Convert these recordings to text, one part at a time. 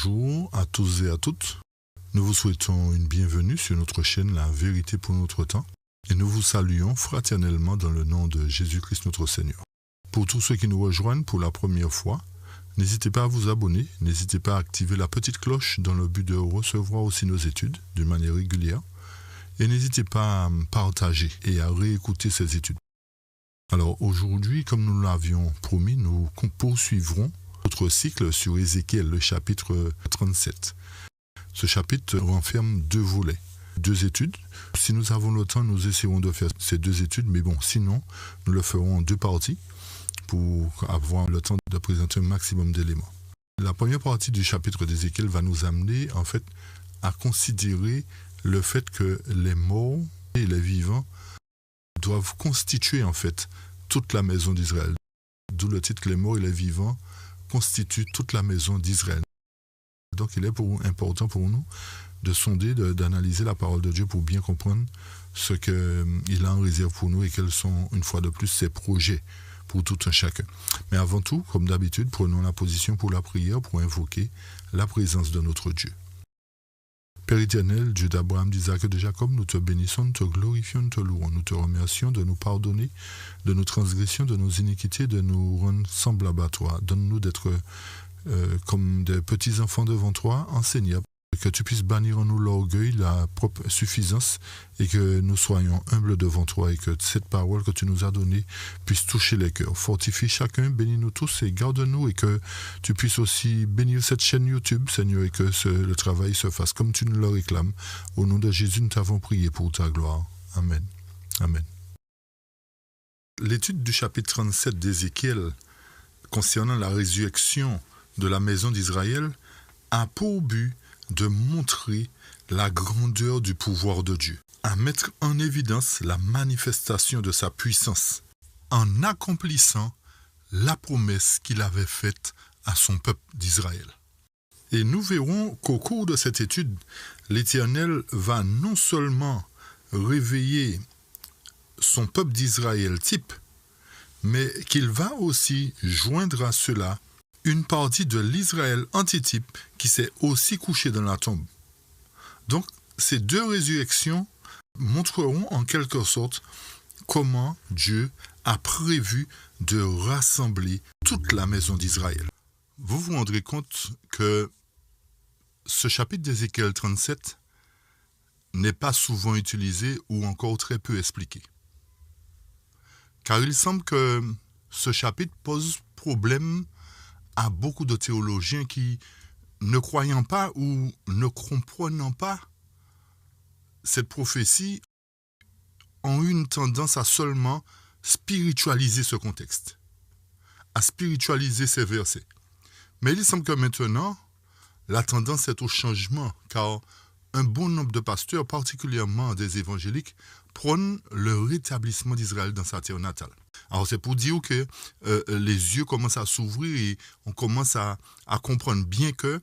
Bonjour à tous et à toutes. Nous vous souhaitons une bienvenue sur notre chaîne La Vérité pour notre temps et nous vous saluons fraternellement dans le nom de Jésus-Christ notre Seigneur. Pour tous ceux qui nous rejoignent pour la première fois, n'hésitez pas à vous abonner, n'hésitez pas à activer la petite cloche dans le but de recevoir aussi nos études d'une manière régulière et n'hésitez pas à partager et à réécouter ces études. Alors aujourd'hui, comme nous l'avions promis, nous poursuivrons notre cycle sur Ézéchiel, le chapitre 37. Ce chapitre renferme 2 volets, 2 études. Si nous avons le temps, nous essaierons de faire ces 2 études, mais bon, sinon, nous le ferons en 2 parties pour avoir le temps de présenter un maximum d'éléments. La première partie du chapitre d'Ézéchiel va nous amener, en fait, à considérer le fait que les morts et les vivants doivent constituer, en fait, toute la maison d'Israël. D'où le titre « Les morts et les vivants constituent toute la maison d'Israël ». Donc il est important pour nous de sonder, d'analyser la parole de Dieu pour bien comprendre ce qu'il a en réserve pour nous et quels sont, une fois de plus, ses projets pour tout un chacun. Mais avant tout, comme d'habitude, prenons la position pour la prière, pour invoquer la présence de notre Dieu. Père éternel, Dieu d'Abraham, d'Isaac et de Jacob, nous te bénissons, nous te glorifions, nous te louons, nous te remercions de nous pardonner de nos transgressions, de nos iniquités, de nous rendre semblables à toi. Donne-nous d'être comme des petits enfants devant toi, enseigne, que tu puisses bannir en nous l'orgueil, la propre suffisance, et que nous soyons humbles devant toi, et que cette parole que tu nous as donnée puisse toucher les cœurs. Fortifie chacun, bénis-nous tous et garde-nous, et que tu puisses aussi bénir cette chaîne YouTube, Seigneur, et que le travail se fasse comme tu nous le réclames. Au nom de Jésus, nous t'avons prié pour ta gloire. Amen. Amen. L'étude du chapitre 37 d'Ézéchiel concernant la résurrection de la maison d'Israël a pour but de montrer la grandeur du pouvoir de Dieu, à mettre en évidence la manifestation de sa puissance, en accomplissant la promesse qu'il avait faite à son peuple d'Israël. Et nous verrons qu'au cours de cette étude, l'Éternel va non seulement réveiller son peuple d'Israël type, mais qu'il va aussi joindre à cela une partie de l'Israël antitype qui s'est aussi couché dans la tombe. Donc, ces 2 résurrections montreront en quelque sorte comment Dieu a prévu de rassembler toute la maison d'Israël. Vous vous rendrez compte que ce chapitre d'Ézéchiel 37 n'est pas souvent utilisé ou encore très peu expliqué. Car il semble que ce chapitre pose problème à beaucoup de théologiens qui, ne croyant pas ou ne comprenant pas cette prophétie, ont eu une tendance à seulement spiritualiser ce contexte, à spiritualiser ces versets. Mais il semble que maintenant, la tendance est au changement, car un bon nombre de pasteurs, particulièrement des évangéliques, prônent le rétablissement d'Israël dans sa terre natale. Alors c'est pour dire que les yeux commencent à s'ouvrir et on commence à comprendre bien que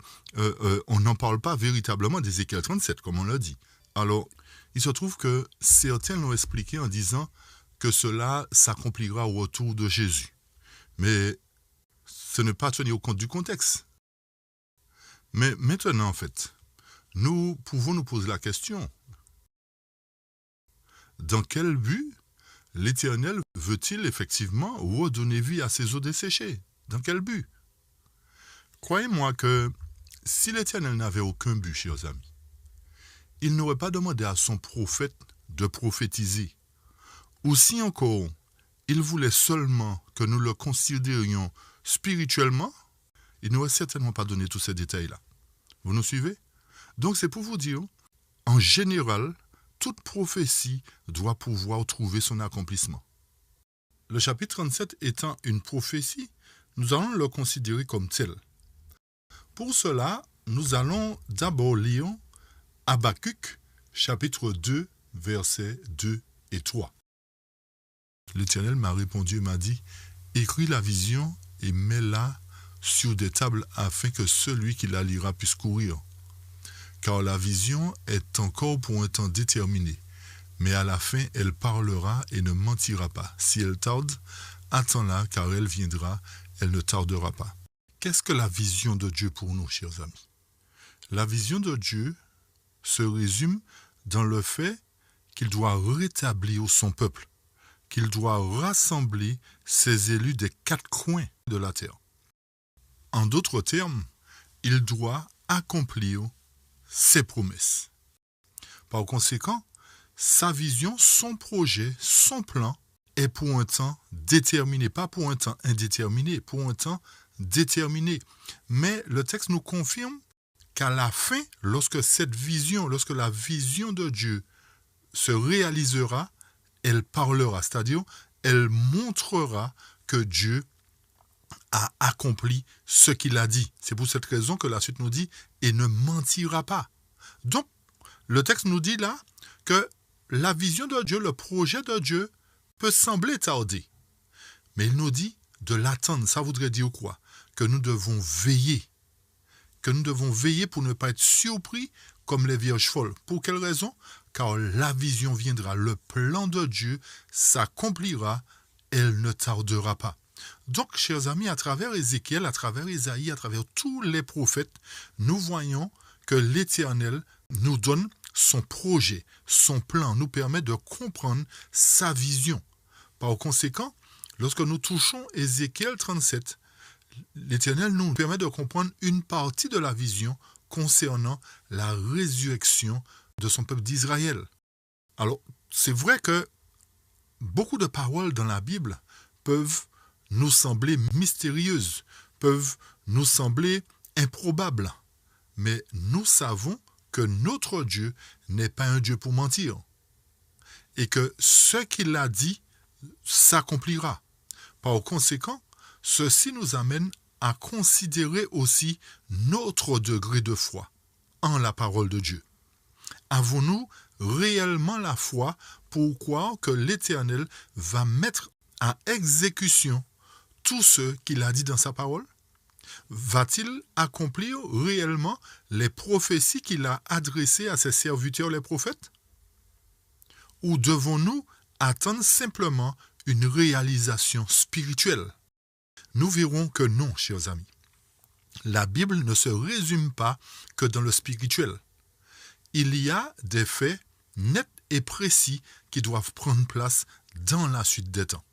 on n'en parle pas véritablement d'Ézéchiel 37, comme on l'a dit. Alors, il se trouve que certains l'ont expliqué en disant que cela s'accomplira au retour de Jésus. Mais ce n'est pas tenu compte du contexte. Mais maintenant, en fait, nous pouvons nous poser la question. Dans quel but l'Éternel veut-il effectivement redonner vie à ces eaux desséchées? Dans quel but? Croyez-moi que si l'Éternel n'avait aucun but, chers amis, il n'aurait pas demandé à son prophète de prophétiser. Ou si encore, il voulait seulement que nous le considérions spirituellement, il n'aurait certainement pas donné tous ces détails-là. Vous nous suivez? Donc c'est pour vous dire, en général, toute prophétie doit pouvoir trouver son accomplissement. Le chapitre 37 étant une prophétie, nous allons le considérer comme tel. Pour cela, nous allons d'abord lire Habakkuk, chapitre 2, versets 2 et 3. L'Éternel m'a répondu et m'a dit, « Écris la vision et mets-la sur des tables afin que celui qui la lira puisse courir. Car la vision est encore pour un temps déterminé, mais à la fin elle parlera et ne mentira pas. Si elle tarde, attends-la, car elle viendra, elle ne tardera pas. » Qu'est-ce que la vision de Dieu pour nous, chers amis? La vision de Dieu se résume dans le fait qu'il doit rétablir son peuple, qu'il doit rassembler ses élus des quatre coins de la terre. En d'autres termes, il doit accomplir ses promesses. Par conséquent, sa vision, son projet, son plan est pour un temps déterminé, pas pour un temps indéterminé, pour un temps déterminé. Mais le texte nous confirme qu'à la fin, lorsque la vision de Dieu se réalisera, elle parlera, c'est-à-dire elle montrera que Dieu a accompli ce qu'il a dit. C'est pour cette raison que la suite nous dit « et ne mentira pas ». Donc, le texte nous dit là que la vision de Dieu, le projet de Dieu peut sembler tarder. Mais il nous dit de l'attendre. Ça voudrait dire quoi? Que nous devons veiller. Que nous devons veiller pour ne pas être surpris comme les vierges folles. Pour quelle raison? Car la vision viendra, le plan de Dieu s'accomplira, elle ne tardera pas. Donc, chers amis, à travers Ézéchiel, à travers Isaïe, à travers tous les prophètes, nous voyons que l'Éternel nous donne son projet, son plan, nous permet de comprendre sa vision. Par conséquent, lorsque nous touchons Ézéchiel 37, l'Éternel nous permet de comprendre une partie de la vision concernant la résurrection de son peuple d'Israël. Alors, c'est vrai que beaucoup de paroles dans la Bible peuvent nous sembler mystérieuses, peuvent nous sembler improbables. Mais nous savons que notre Dieu n'est pas un Dieu pour mentir. Et que ce qu'il a dit s'accomplira. Par conséquent, ceci nous amène à considérer aussi notre degré de foi en la parole de Dieu. Avons-nous réellement la foi pour croire que l'Éternel va mettre à exécution tout ce qu'il a dit dans sa parole? Va-t-il accomplir réellement les prophéties qu'il a adressées à ses serviteurs les prophètes? Ou devons-nous attendre simplement une réalisation spirituelle? Nous verrons que non, chers amis. La Bible ne se résume pas que dans le spirituel. Il y a des faits nets et précis qui doivent prendre place dans la suite des temps.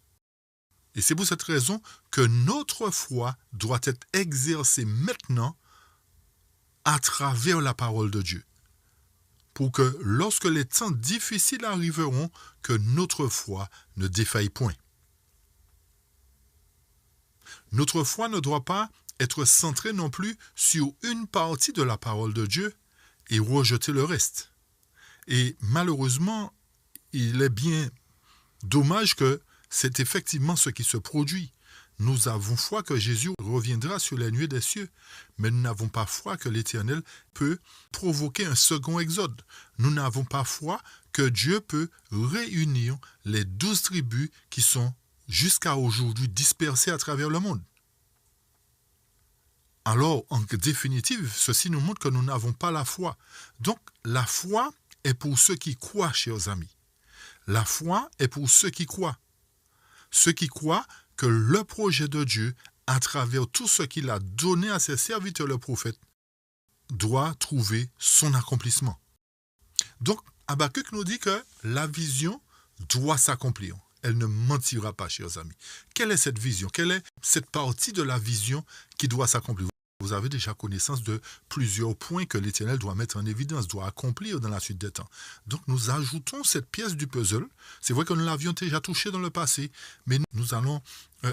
Et c'est pour cette raison que notre foi doit être exercée maintenant à travers la parole de Dieu. Pour que lorsque les temps difficiles arriveront, que notre foi ne défaille point. Notre foi ne doit pas être centrée non plus sur une partie de la parole de Dieu et rejeter le reste. Et malheureusement, il est bien dommage que c'est effectivement ce qui se produit. Nous avons foi que Jésus reviendra sur les nuées des cieux, mais nous n'avons pas foi que l'Éternel peut provoquer un second exode. Nous n'avons pas foi que Dieu peut réunir les 12 tribus qui sont jusqu'à aujourd'hui dispersées à travers le monde. Alors, en définitive, ceci nous montre que nous n'avons pas la foi. Donc, la foi est pour ceux qui croient, chers amis. La foi est pour ceux qui croient. Ceux qui croient que le projet de Dieu, à travers tout ce qu'il a donné à ses serviteurs les prophètes, doit trouver son accomplissement. Donc, Habakkuk nous dit que la vision doit s'accomplir. Elle ne mentira pas, chers amis. Quelle est cette vision? Quelle est cette partie de la vision qui doit s'accomplir? Vous avez déjà connaissance de plusieurs points que l'Éternel doit mettre en évidence, doit accomplir dans la suite des temps. Donc nous ajoutons cette pièce du puzzle. C'est vrai que nous l'avions déjà touché dans le passé, mais nous allons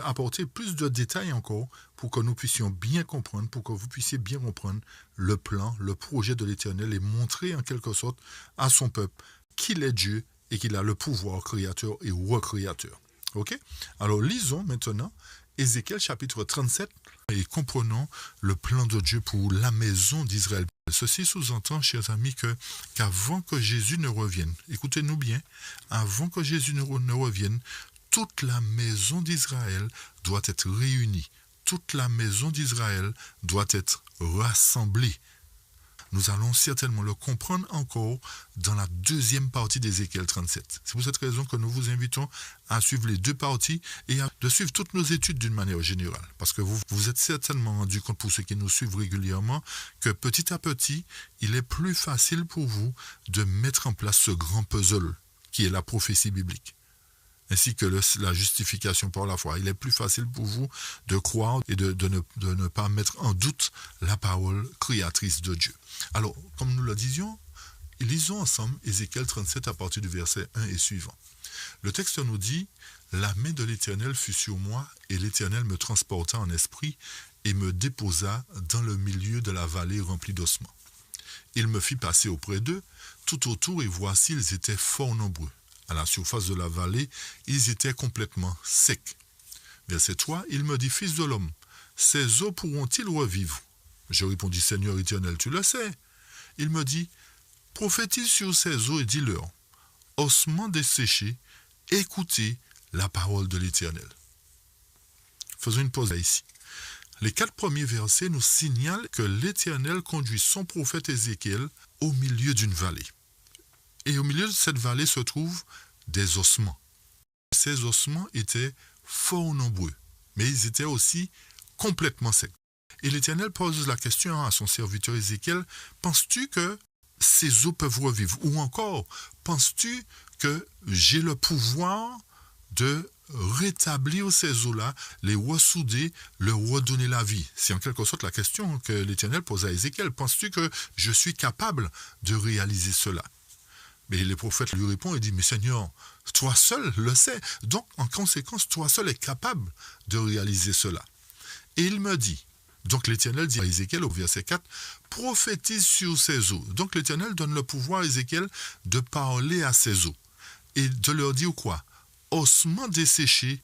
apporter plus de détails encore pour que nous puissions bien comprendre, pour que vous puissiez bien comprendre le plan, le projet de l'Éternel et montrer en quelque sorte à son peuple qu'il est Dieu et qu'il a le pouvoir créateur et recréateur. Ok? Alors lisons maintenant Ézéchiel chapitre 37 et comprenons le plan de Dieu pour la maison d'Israël. Ceci sous-entend, chers amis, qu'avant que Jésus ne revienne, écoutez-nous bien, avant que Jésus ne revienne, toute la maison d'Israël doit être réunie. Toute la maison d'Israël doit être rassemblée. nous allons certainement le comprendre encore dans la deuxième partie d'Ézéchiel 37. C'est pour cette raison que nous vous invitons à suivre les deux parties et de suivre toutes nos études d'une manière générale. Parce que vous vous êtes certainement rendu compte, pour ceux qui nous suivent régulièrement, que petit à petit, il est plus facile pour vous de mettre en place ce grand puzzle qui est la prophétie biblique, ainsi que la justification par la foi. Il est plus facile pour vous de croire et de ne pas mettre en doute la parole créatrice de Dieu. Alors, comme nous le disions, lisons ensemble Ézéchiel 37 à partir du verset 1 et suivant. Le texte nous dit « La main de l'Éternel fut sur moi, et l'Éternel me transporta en esprit et me déposa dans le milieu de la vallée remplie d'ossements. Il me fit passer auprès d'eux, tout autour, et voici, ils étaient fort nombreux. À la surface de la vallée, ils étaient complètement secs. » Verset 3, il me dit, « Fils de l'homme, ces eaux pourront-ils revivre ?» Je répondis, « Seigneur éternel, tu le sais. » Il me dit, « Prophétise sur ces eaux et dis-leur, ossements desséchés, écoutez la parole de l'Éternel. » Faisons une pause là ici. Les 4 premiers versets nous signalent que l'Éternel conduit son prophète Ézéchiel au milieu d'une vallée. Et au milieu de cette vallée se trouvent des ossements. Ces ossements étaient fort nombreux, mais ils étaient aussi complètement secs. Et l'Éternel pose la question à son serviteur Ézéchiel, « Penses-tu que ces eaux peuvent revivre? Ou encore, penses-tu que j'ai le pouvoir de rétablir ces eaux-là, les ressouder, leur redonner la vie ?» C'est en quelque sorte la question que l'Éternel pose à Ézéchiel. « Penses-tu que je suis capable de réaliser cela ?» Mais les prophètes lui répondent et disent, « Mais Seigneur, toi seul le sais. Donc, en conséquence, toi seul es capable de réaliser cela. » Et il me dit, donc l'Éternel dit à Ézéchiel au verset 4, « Prophétise sur ces eaux. » Donc l'Éternel donne le pouvoir à Ézéchiel de parler à ces eaux. Et de leur dire quoi? « Ossements desséchés,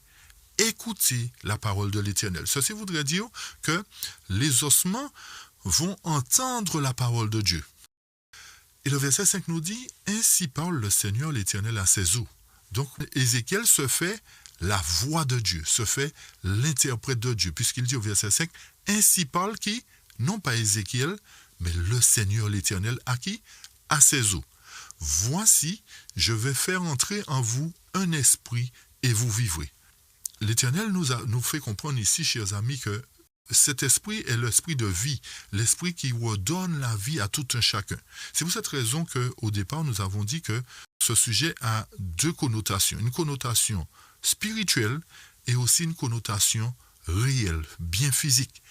écoutez la parole de l'Éternel. » Ceci voudrait dire que les ossements vont entendre la parole de Dieu. Et le verset 5 nous dit, « Ainsi parle le Seigneur l'Éternel à ses eaux. » Donc Ézéchiel se fait la voix de Dieu, se fait l'interprète de Dieu, puisqu'il dit au verset 5, « Ainsi parle qui? Non pas Ézéchiel, mais le Seigneur l'Éternel à qui? À ses eaux. Voici, je vais faire entrer en vous un esprit et vous vivrez. » L'Éternel nous fait comprendre ici, chers amis, que cet esprit est l'esprit de vie, l'esprit qui redonne la vie à tout un chacun. C'est pour cette raison qu'au départ, nous avons dit que ce sujet a 2 connotations. Une connotation spirituelle et aussi une connotation réelle, bien physique.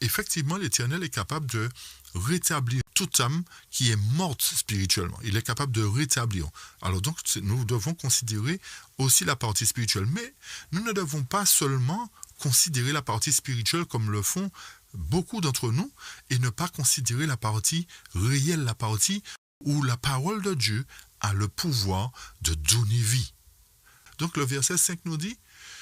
Effectivement, l'Éternel est capable de rétablir toute âme qui est morte spirituellement. Il est capable de rétablir. Alors donc, nous devons considérer aussi la partie spirituelle. Mais nous ne devons pas seulement considérer la partie spirituelle comme le font beaucoup d'entre nous et ne pas considérer la partie réelle, la partie où la parole de Dieu a le pouvoir de donner vie. Donc le verset 5 nous dit,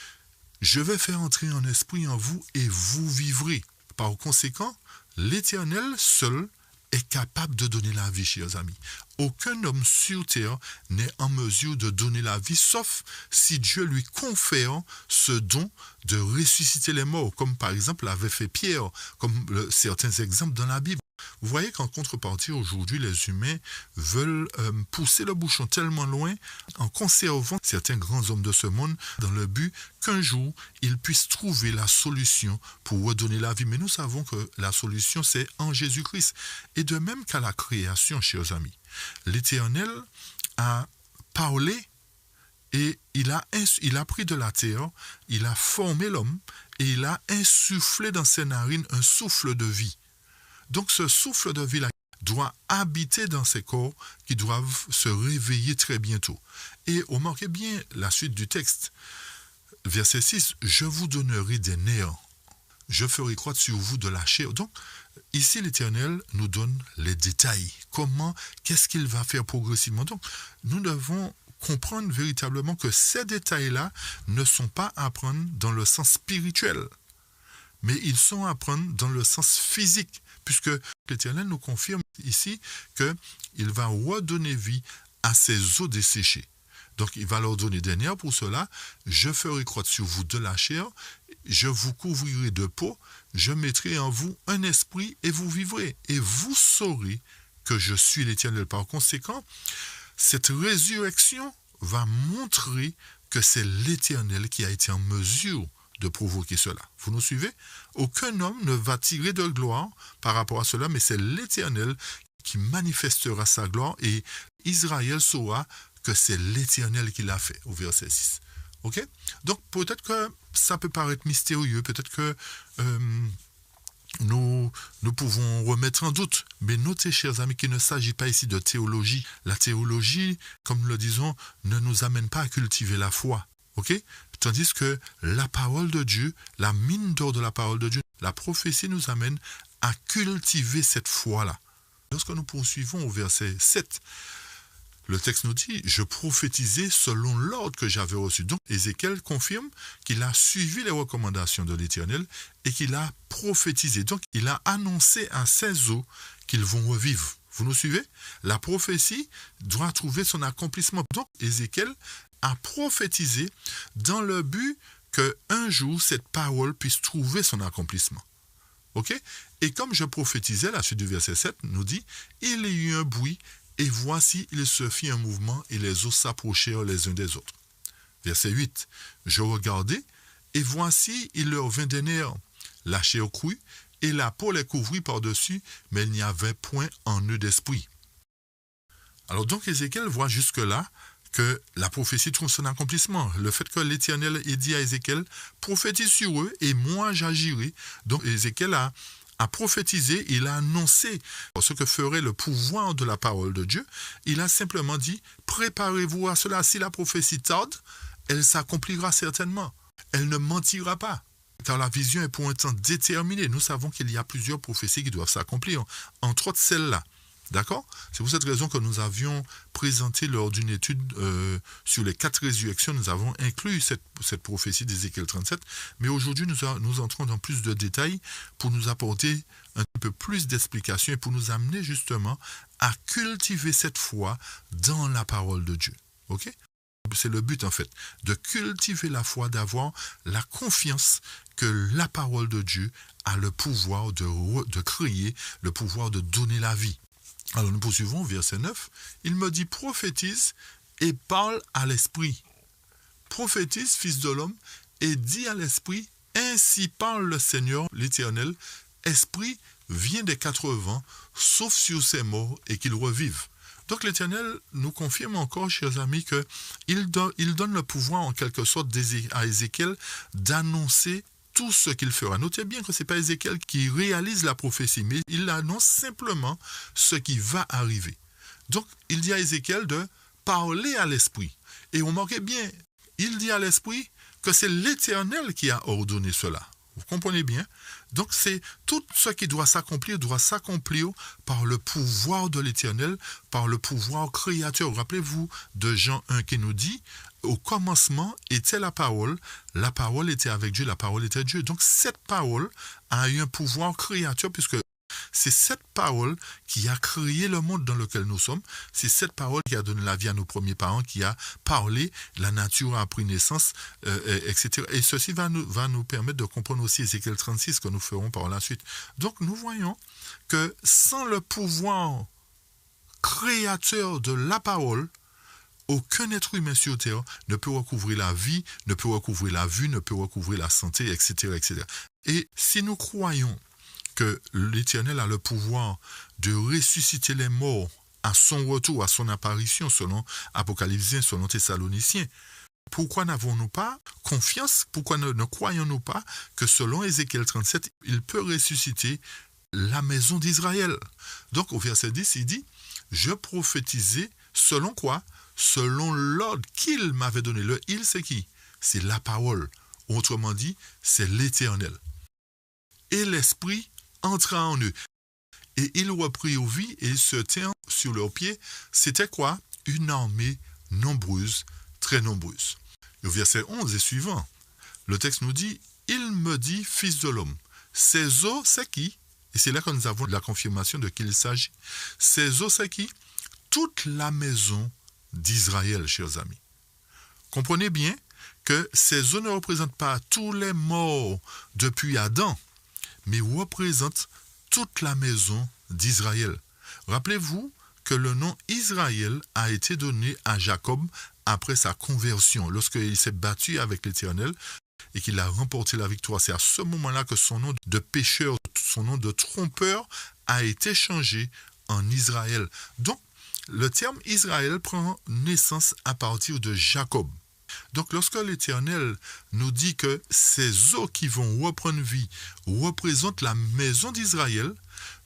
« Je vais faire entrer un esprit en vous et vous vivrez. » Par conséquent, l'Éternel seul est capable de donner la vie, chers amis. Aucun homme sur terre n'est en mesure de donner la vie, sauf si Dieu lui confère ce don de ressusciter les morts, comme par exemple l'avait fait Pierre, comme certains exemples dans la Bible. Vous voyez qu'en contrepartie, aujourd'hui, les humains veulent pousser le bouchon tellement loin en conservant certains grands hommes de ce monde dans le but qu'un jour, ils puissent trouver la solution pour redonner la vie. Mais nous savons que la solution, c'est en Jésus-Christ. Et de même qu'à la création, chers amis, l'Éternel a parlé et il a pris de la terre, il a formé l'homme et il a insufflé dans ses narines un souffle de vie. Donc ce souffle de vie-là doit habiter dans ces corps qui doivent se réveiller très bientôt. Et remarquez bien la suite du texte. Verset 6, « Je vous donnerai des nerfs, je ferai croître sur vous de la chair. » Donc ici l'Éternel nous donne les détails. Comment, qu'est-ce qu'il va faire progressivement. Donc nous devons comprendre véritablement que ces détails-là ne sont pas à prendre dans le sens spirituel, mais ils sont à prendre dans le sens physique, puisque l'Éternel nous confirme ici qu'il va redonner vie à ces eaux desséchées. Donc il va leur donner des nerfs pour cela. Je ferai croître sur vous de la chair, je vous couvrirai de peau, je mettrai en vous un esprit et vous vivrez. Et vous saurez que je suis l'Éternel. Par conséquent, cette résurrection va montrer que c'est l'Éternel qui a été en mesure de provoquer cela. Vous nous suivez? Aucun homme ne va tirer de gloire par rapport à cela, mais c'est l'Éternel qui manifestera sa gloire et Israël saura que c'est l'Éternel qui l'a fait, au verset 6. Ok? Donc peut-être que ça peut paraître mystérieux, peut-être que nous pouvons remettre en doute. Mais notez, chers amis, qu'il ne s'agit pas ici de théologie. La théologie, comme nous le disons, ne nous amène pas à cultiver la foi. Ok? Tandis que la parole de Dieu, la mine d'or de la parole de Dieu, la prophétie nous amène à cultiver cette foi-là. Lorsque nous poursuivons au verset 7, le texte nous dit « Je prophétisais selon l'ordre que j'avais reçu ». Donc Ézéchiel confirme qu'il a suivi les recommandations de l'Éternel et qu'il a prophétisé. Donc il a annoncé à ses os qu'ils vont revivre. Vous nous suivez? La prophétie doit trouver son accomplissement. Donc Ézéchiel a prophétisé dans le but qu'un jour cette parole puisse trouver son accomplissement. Ok? Et comme je prophétisais, la suite du verset 7 nous dit « Il y eut un bruit, et voici, il se fit un mouvement, et les os s'approchèrent les uns des autres. » Verset 8 « Je regardai, et voici, il leur vint des nerfs, la chair crut, et la peau les couvrit par-dessus, mais il n'y avait point en eux d'esprit. » Alors donc Ézéchiel voit jusque-là que la prophétie trouve son accomplissement. Le fait que l'Éternel ait dit à Ézéchiel « Prophétise sur eux, et moi j'agirai. » Donc Ézéchiel a prophétisé, il a annoncé ce que ferait le pouvoir de la parole de Dieu. Il a simplement dit « Préparez-vous à cela. Si la prophétie tarde, elle s'accomplira certainement. Elle ne mentira pas. » Car la vision est pour un temps déterminé. Nous savons qu'il y a plusieurs prophéties qui doivent s'accomplir, entre autres celle-là. D'accord? C'est pour cette raison que nous avions présenté lors d'une étude sur les 4 résurrections, nous avons inclus cette prophétie d'Ézéchiel 37, mais aujourd'hui nous entrons dans plus de détails pour nous apporter un peu plus d'explications et pour nous amener justement à cultiver cette foi dans la parole de Dieu. Ok? C'est le but en fait, de cultiver la foi, d'avoir la confiance que la parole de Dieu a le pouvoir de créer, le pouvoir de donner la vie. Alors nous poursuivons, verset 9. Il me dit, prophétise et parle à l'esprit. Prophétise, fils de l'homme, et dis à l'esprit, ainsi parle le Seigneur, l'Éternel, esprit, viens des 4 vents, sauf sur ces morts, et qu'ils revivent. Donc l'Éternel nous confirme encore, chers amis, qu'il donne le pouvoir en quelque sorte à Ézéchiel d'annoncer tout ce qu'il fera. Notez bien que ce n'est pas Ézéchiel qui réalise la prophétie, mais il annonce simplement ce qui va arriver. Donc, il dit à Ézéchiel de parler à l'esprit. Et remarquez bien, il dit à l'esprit que c'est l'Éternel qui a ordonné cela. Vous comprenez bien? Donc, c'est tout ce qui doit s'accomplir par le pouvoir de l'Éternel, par le pouvoir créateur. Rappelez-vous de Jean 1 qui nous dit au commencement était la parole était avec Dieu, la parole était Dieu. Donc cette parole a eu un pouvoir créateur puisque c'est cette parole qui a créé le monde dans lequel nous sommes. C'est cette parole qui a donné la vie à nos premiers parents, qui a parlé, la nature a pris naissance, etc. Et ceci va nous permettre de comprendre aussi Ézéchiel 36 que nous ferons par la suite. Donc nous voyons que sans le pouvoir créateur de la parole, aucun être humain sur terre ne peut recouvrir la vie, ne peut recouvrir la vue, ne peut recouvrir la santé, etc., etc. Et si nous croyons que l'Éternel a le pouvoir de ressusciter les morts à son retour, à son apparition, selon Apocalypse 1, selon Thessaloniciens, pourquoi n'avons-nous pas confiance, pourquoi ne croyons-nous pas que selon Ézéchiel 37, il peut ressusciter la maison d'Israël? Donc au verset 10, il dit, je prophétisais selon quoi? Selon l'ordre qu'il m'avait donné. Le il, c'est qui? C'est la parole. Autrement dit, c'est l'Éternel. Et l'Esprit entra en eux. Et ils reprirent vie et ils se tinrent sur leurs pieds. C'était quoi? Une armée nombreuse, très nombreuse. Au verset 11 et suivant, le texte nous dit, il me dit, fils de l'homme. Ces eaux, c'est qui? Et c'est là que nous avons la confirmation de qui il s'agit. Ces eaux, c'est qui? Toute la maison d'Israël, chers amis. Comprenez bien que ces eaux ne représentent pas tous les morts depuis Adam, mais représentent toute la maison d'Israël. Rappelez-vous que le nom Israël a été donné à Jacob après sa conversion, lorsqu'il s'est battu avec l'Éternel et qu'il a remporté la victoire. C'est à ce moment-là que son nom de pécheur, son nom de trompeur a été changé en Israël. Donc, le terme Israël prend naissance à partir de Jacob. Donc, lorsque l'Éternel nous dit que ces eaux qui vont reprendre vie représentent la maison d'Israël,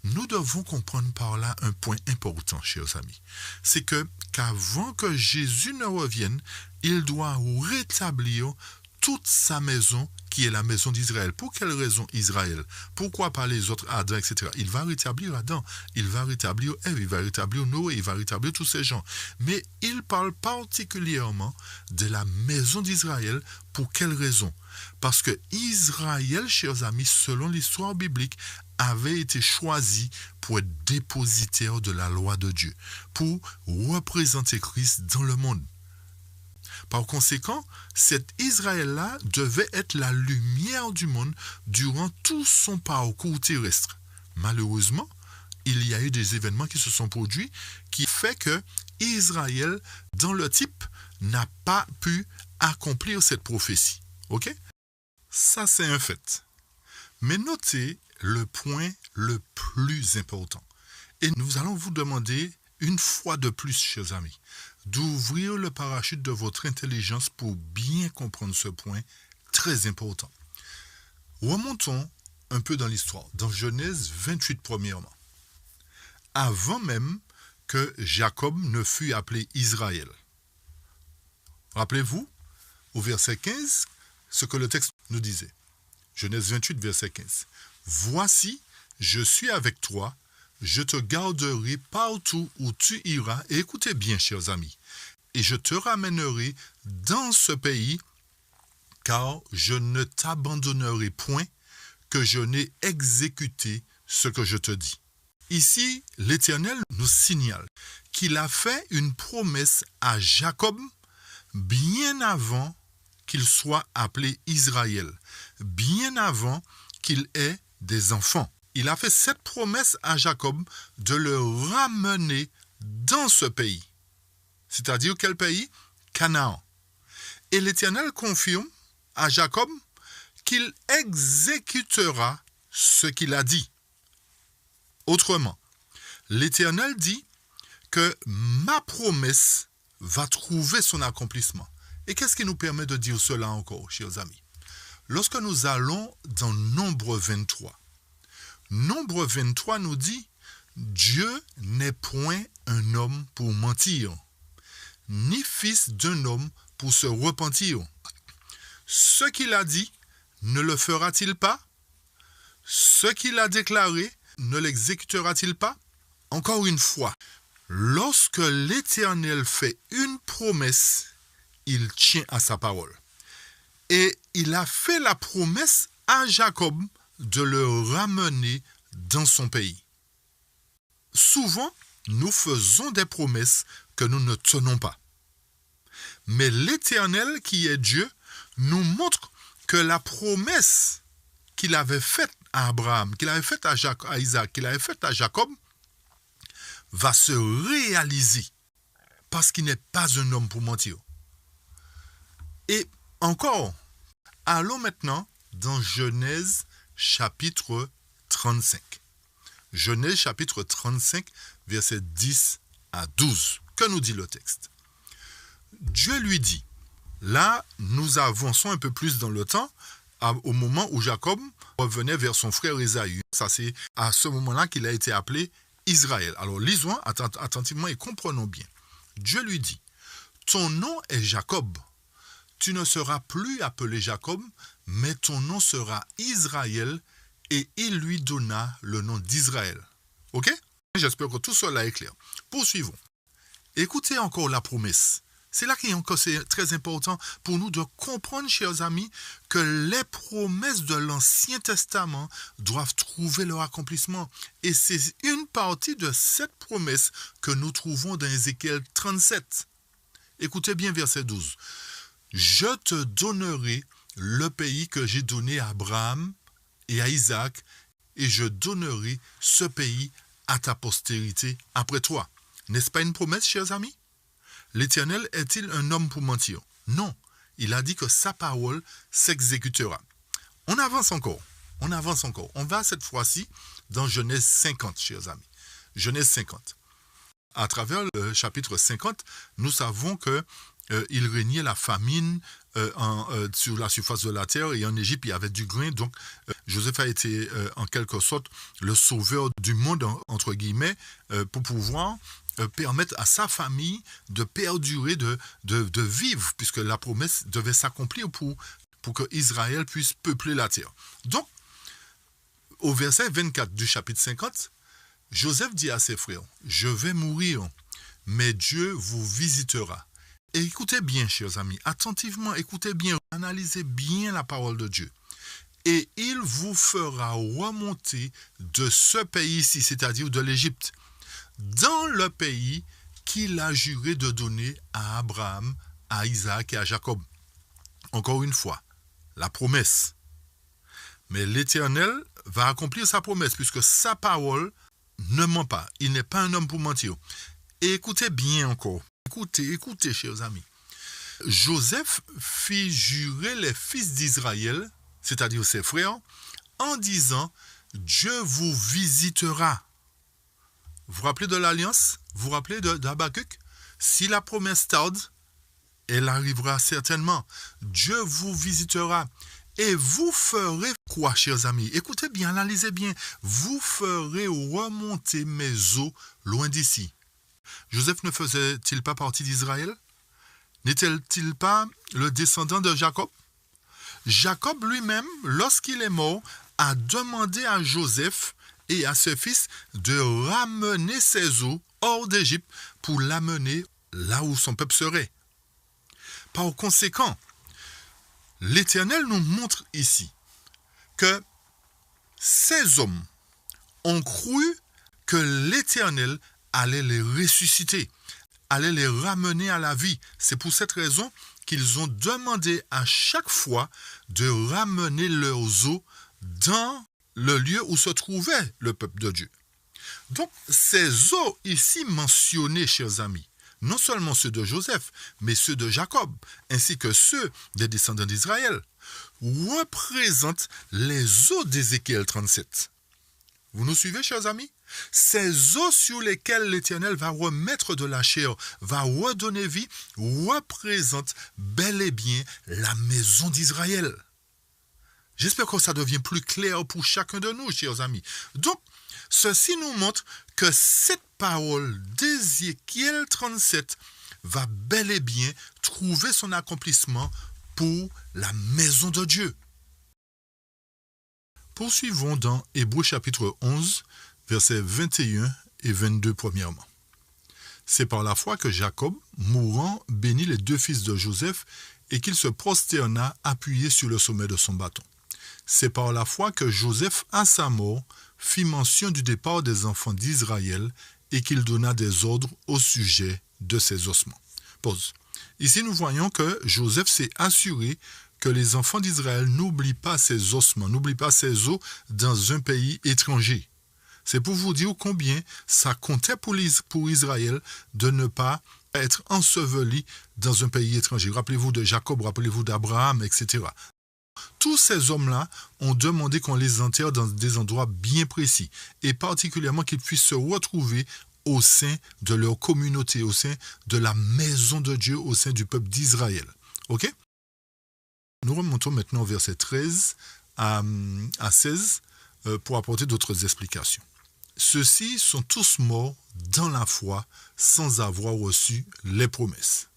nous devons comprendre par là un point important, chers amis. C'est qu'avant que Jésus ne revienne, il doit rétablir toute sa maison qui est la maison d'Israël. Pour quelle raison Israël? Pourquoi pas les autres, Adam, etc. Il va rétablir Adam, il va rétablir Ève, il va rétablir Noé, il va rétablir tous ces gens. Mais il parle particulièrement de la maison d'Israël. Pour quelle raison? Parce que Israël, chers amis, selon l'histoire biblique, avait été choisi pour être dépositaire de la loi de Dieu, pour représenter Christ dans le monde. Par conséquent, cet Israël-là devait être la lumière du monde durant tout son parcours terrestre. Malheureusement, il y a eu des événements qui se sont produits qui fait que Israël, dans le type, n'a pas pu accomplir cette prophétie. Ok? Ça, c'est un fait. Mais notez le point le plus important. Et nous allons vous demander une fois de plus, chers amis, d'ouvrir le parachute de votre intelligence pour bien comprendre ce point très important. Remontons un peu dans l'histoire, dans Genèse 28 premièrement. Avant même que Jacob ne fût appelé Israël. Rappelez-vous, au verset 15, ce que le texte nous disait. Genèse 28, verset 15. « Voici, je suis avec toi, je te garderai partout où tu iras. » Et écoutez bien, chers amis. « Et je te ramènerai dans ce pays, car je ne t'abandonnerai point, que je n'ai exécuté ce que je te dis. » Ici, l'Éternel nous signale qu'il a fait une promesse à Jacob bien avant qu'il soit appelé Israël, bien avant qu'il ait des enfants. Il a fait cette promesse à Jacob de le ramener dans ce pays. C'est-à-dire quel pays? Canaan. Et l'Éternel confirme à Jacob qu'il exécutera ce qu'il a dit. Autrement, l'Éternel dit que ma promesse va trouver son accomplissement. Et qu'est-ce qui nous permet de dire cela encore, chers amis? Lorsque nous allons dans Nombre 23, Nombre 23 nous dit « Dieu n'est point un homme pour mentir, ni fils d'un homme pour se repentir. Ce qu'il a dit, ne le fera-t-il pas? Ce qu'il a déclaré, ne l'exécutera-t-il pas? » Encore une fois, lorsque l'Éternel fait une promesse, il tient à sa parole. Et il a fait la promesse à Jacob de le ramener dans son pays. Souvent, nous faisons des promesses que nous ne tenons pas. Mais l'Éternel, qui est Dieu, nous montre que la promesse qu'il avait faite à Abraham, qu'il avait faite à Isaac, qu'il avait faite à Jacob, va se réaliser parce qu'il n'est pas un homme pour mentir. Et encore, allons maintenant dans Genèse chapitre 35. Genèse chapitre 35, versets 10 à 12. Que nous dit le texte? Dieu lui dit, là nous avançons un peu plus dans le temps, au moment où Jacob revenait vers son frère Ésaü. Ça c'est à ce moment-là qu'il a été appelé Israël. Alors lisons attentivement et comprenons bien. Dieu lui dit, ton nom est Jacob. Tu ne seras plus appelé Jacob, mais ton nom sera Israël, et il lui donna le nom d'Israël. Ok? J'espère que tout cela est clair. Poursuivons. Écoutez encore la promesse. C'est là que c'est très important pour nous de comprendre, chers amis, que les promesses de l'Ancien Testament doivent trouver leur accomplissement. Et c'est une partie de cette promesse que nous trouvons dans Ézéchiel 37. Écoutez bien verset 12. je te donnerai le pays que j'ai donné à Abraham et à Isaac, et je donnerai ce pays à ta postérité après toi. N'est-ce pas une promesse, chers amis? L'Éternel est-il un homme pour mentir? Non, il a dit que sa parole s'exécutera. On avance encore. On va cette fois-ci dans Genèse 50, chers amis. Genèse 50. À travers le chapitre 50, nous savons que il régnait la famine sur la surface de la terre, et en Égypte il y avait du grain. Donc Joseph a été en quelque sorte le sauveur du monde, entre guillemets, pour pouvoir permettre à sa famille de perdurer, de vivre, puisque la promesse devait s'accomplir pour que Israël puisse peupler la terre. Donc, au verset 24 du chapitre 50, Joseph dit à ses frères, « Je vais mourir, mais Dieu vous visitera. » Et écoutez bien, chers amis, attentivement, écoutez bien, analysez bien la parole de Dieu. « Et il vous fera remonter de ce pays-ci, c'est-à-dire de l'Égypte, dans le pays qu'il a juré de donner à Abraham, à Isaac et à Jacob. » Encore une fois, la promesse. Mais l'Éternel va accomplir sa promesse, puisque sa parole ne ment pas. Il n'est pas un homme pour mentir. Et écoutez bien encore. Écoutez, chers amis. Joseph fit jurer les fils d'Israël, c'est-à-dire ses frères, en disant, Dieu vous visitera. Vous vous rappelez de l'alliance? Vous vous rappelez d'Habakkuk? Si la promesse tarde, elle arrivera certainement. Dieu vous visitera. Et vous ferez quoi, chers amis? Écoutez bien, analysez bien. Vous ferez remonter mes eaux loin d'ici. Joseph ne faisait-il pas partie d'Israël? N'était-il pas le descendant de Jacob? Jacob lui-même, lorsqu'il est mort, a demandé à Joseph et à ses fils de ramener ses eaux hors d'Égypte pour l'amener là où son peuple serait. Par conséquent, l'Éternel nous montre ici que ces hommes ont cru que l'Éternel allait les ressusciter, allait les ramener à la vie. C'est pour cette raison qu'ils ont demandé à chaque fois de ramener leurs eaux dans le lieu où se trouvait le peuple de Dieu. Donc, ces eaux ici mentionnées, chers amis, non seulement ceux de Joseph, mais ceux de Jacob, ainsi que ceux des descendants d'Israël, représentent les eaux d'Ézéchiel 37. Vous nous suivez, chers amis? Ces eaux sur lesquelles l'Éternel va remettre de la chair, va redonner vie, représentent bel et bien la maison d'Israël. J'espère que ça devient plus clair pour chacun de nous, chers amis. Donc, ceci nous montre que cette parole d'Ézéchiel 37 va bel et bien trouver son accomplissement pour la maison de Dieu. Poursuivons dans Hébreux chapitre 11, versets 21 et 22 premièrement. C'est par la foi que Jacob, mourant, bénit les deux fils de Joseph et qu'il se prosterna appuyé sur le sommet de son bâton. C'est par la foi que Joseph, à sa mort, fit mention du départ des enfants d'Israël et qu'il donna des ordres au sujet de ses ossements. Pause. Ici, nous voyons que Joseph s'est assuré que les enfants d'Israël n'oublient pas ses ossements, n'oublient pas ses os dans un pays étranger. C'est pour vous dire combien ça comptait pour Israël de ne pas être enseveli dans un pays étranger. Rappelez-vous de Jacob, rappelez-vous d'Abraham, etc. Tous ces hommes-là ont demandé qu'on les enterre dans des endroits bien précis, et particulièrement qu'ils puissent se retrouver au sein de leur communauté, au sein de la maison de Dieu, au sein du peuple d'Israël. Ok? Nous remontons maintenant au verset 13 à 16 pour apporter d'autres explications. Ceux-ci sont tous morts dans la foi sans avoir reçu les promesses.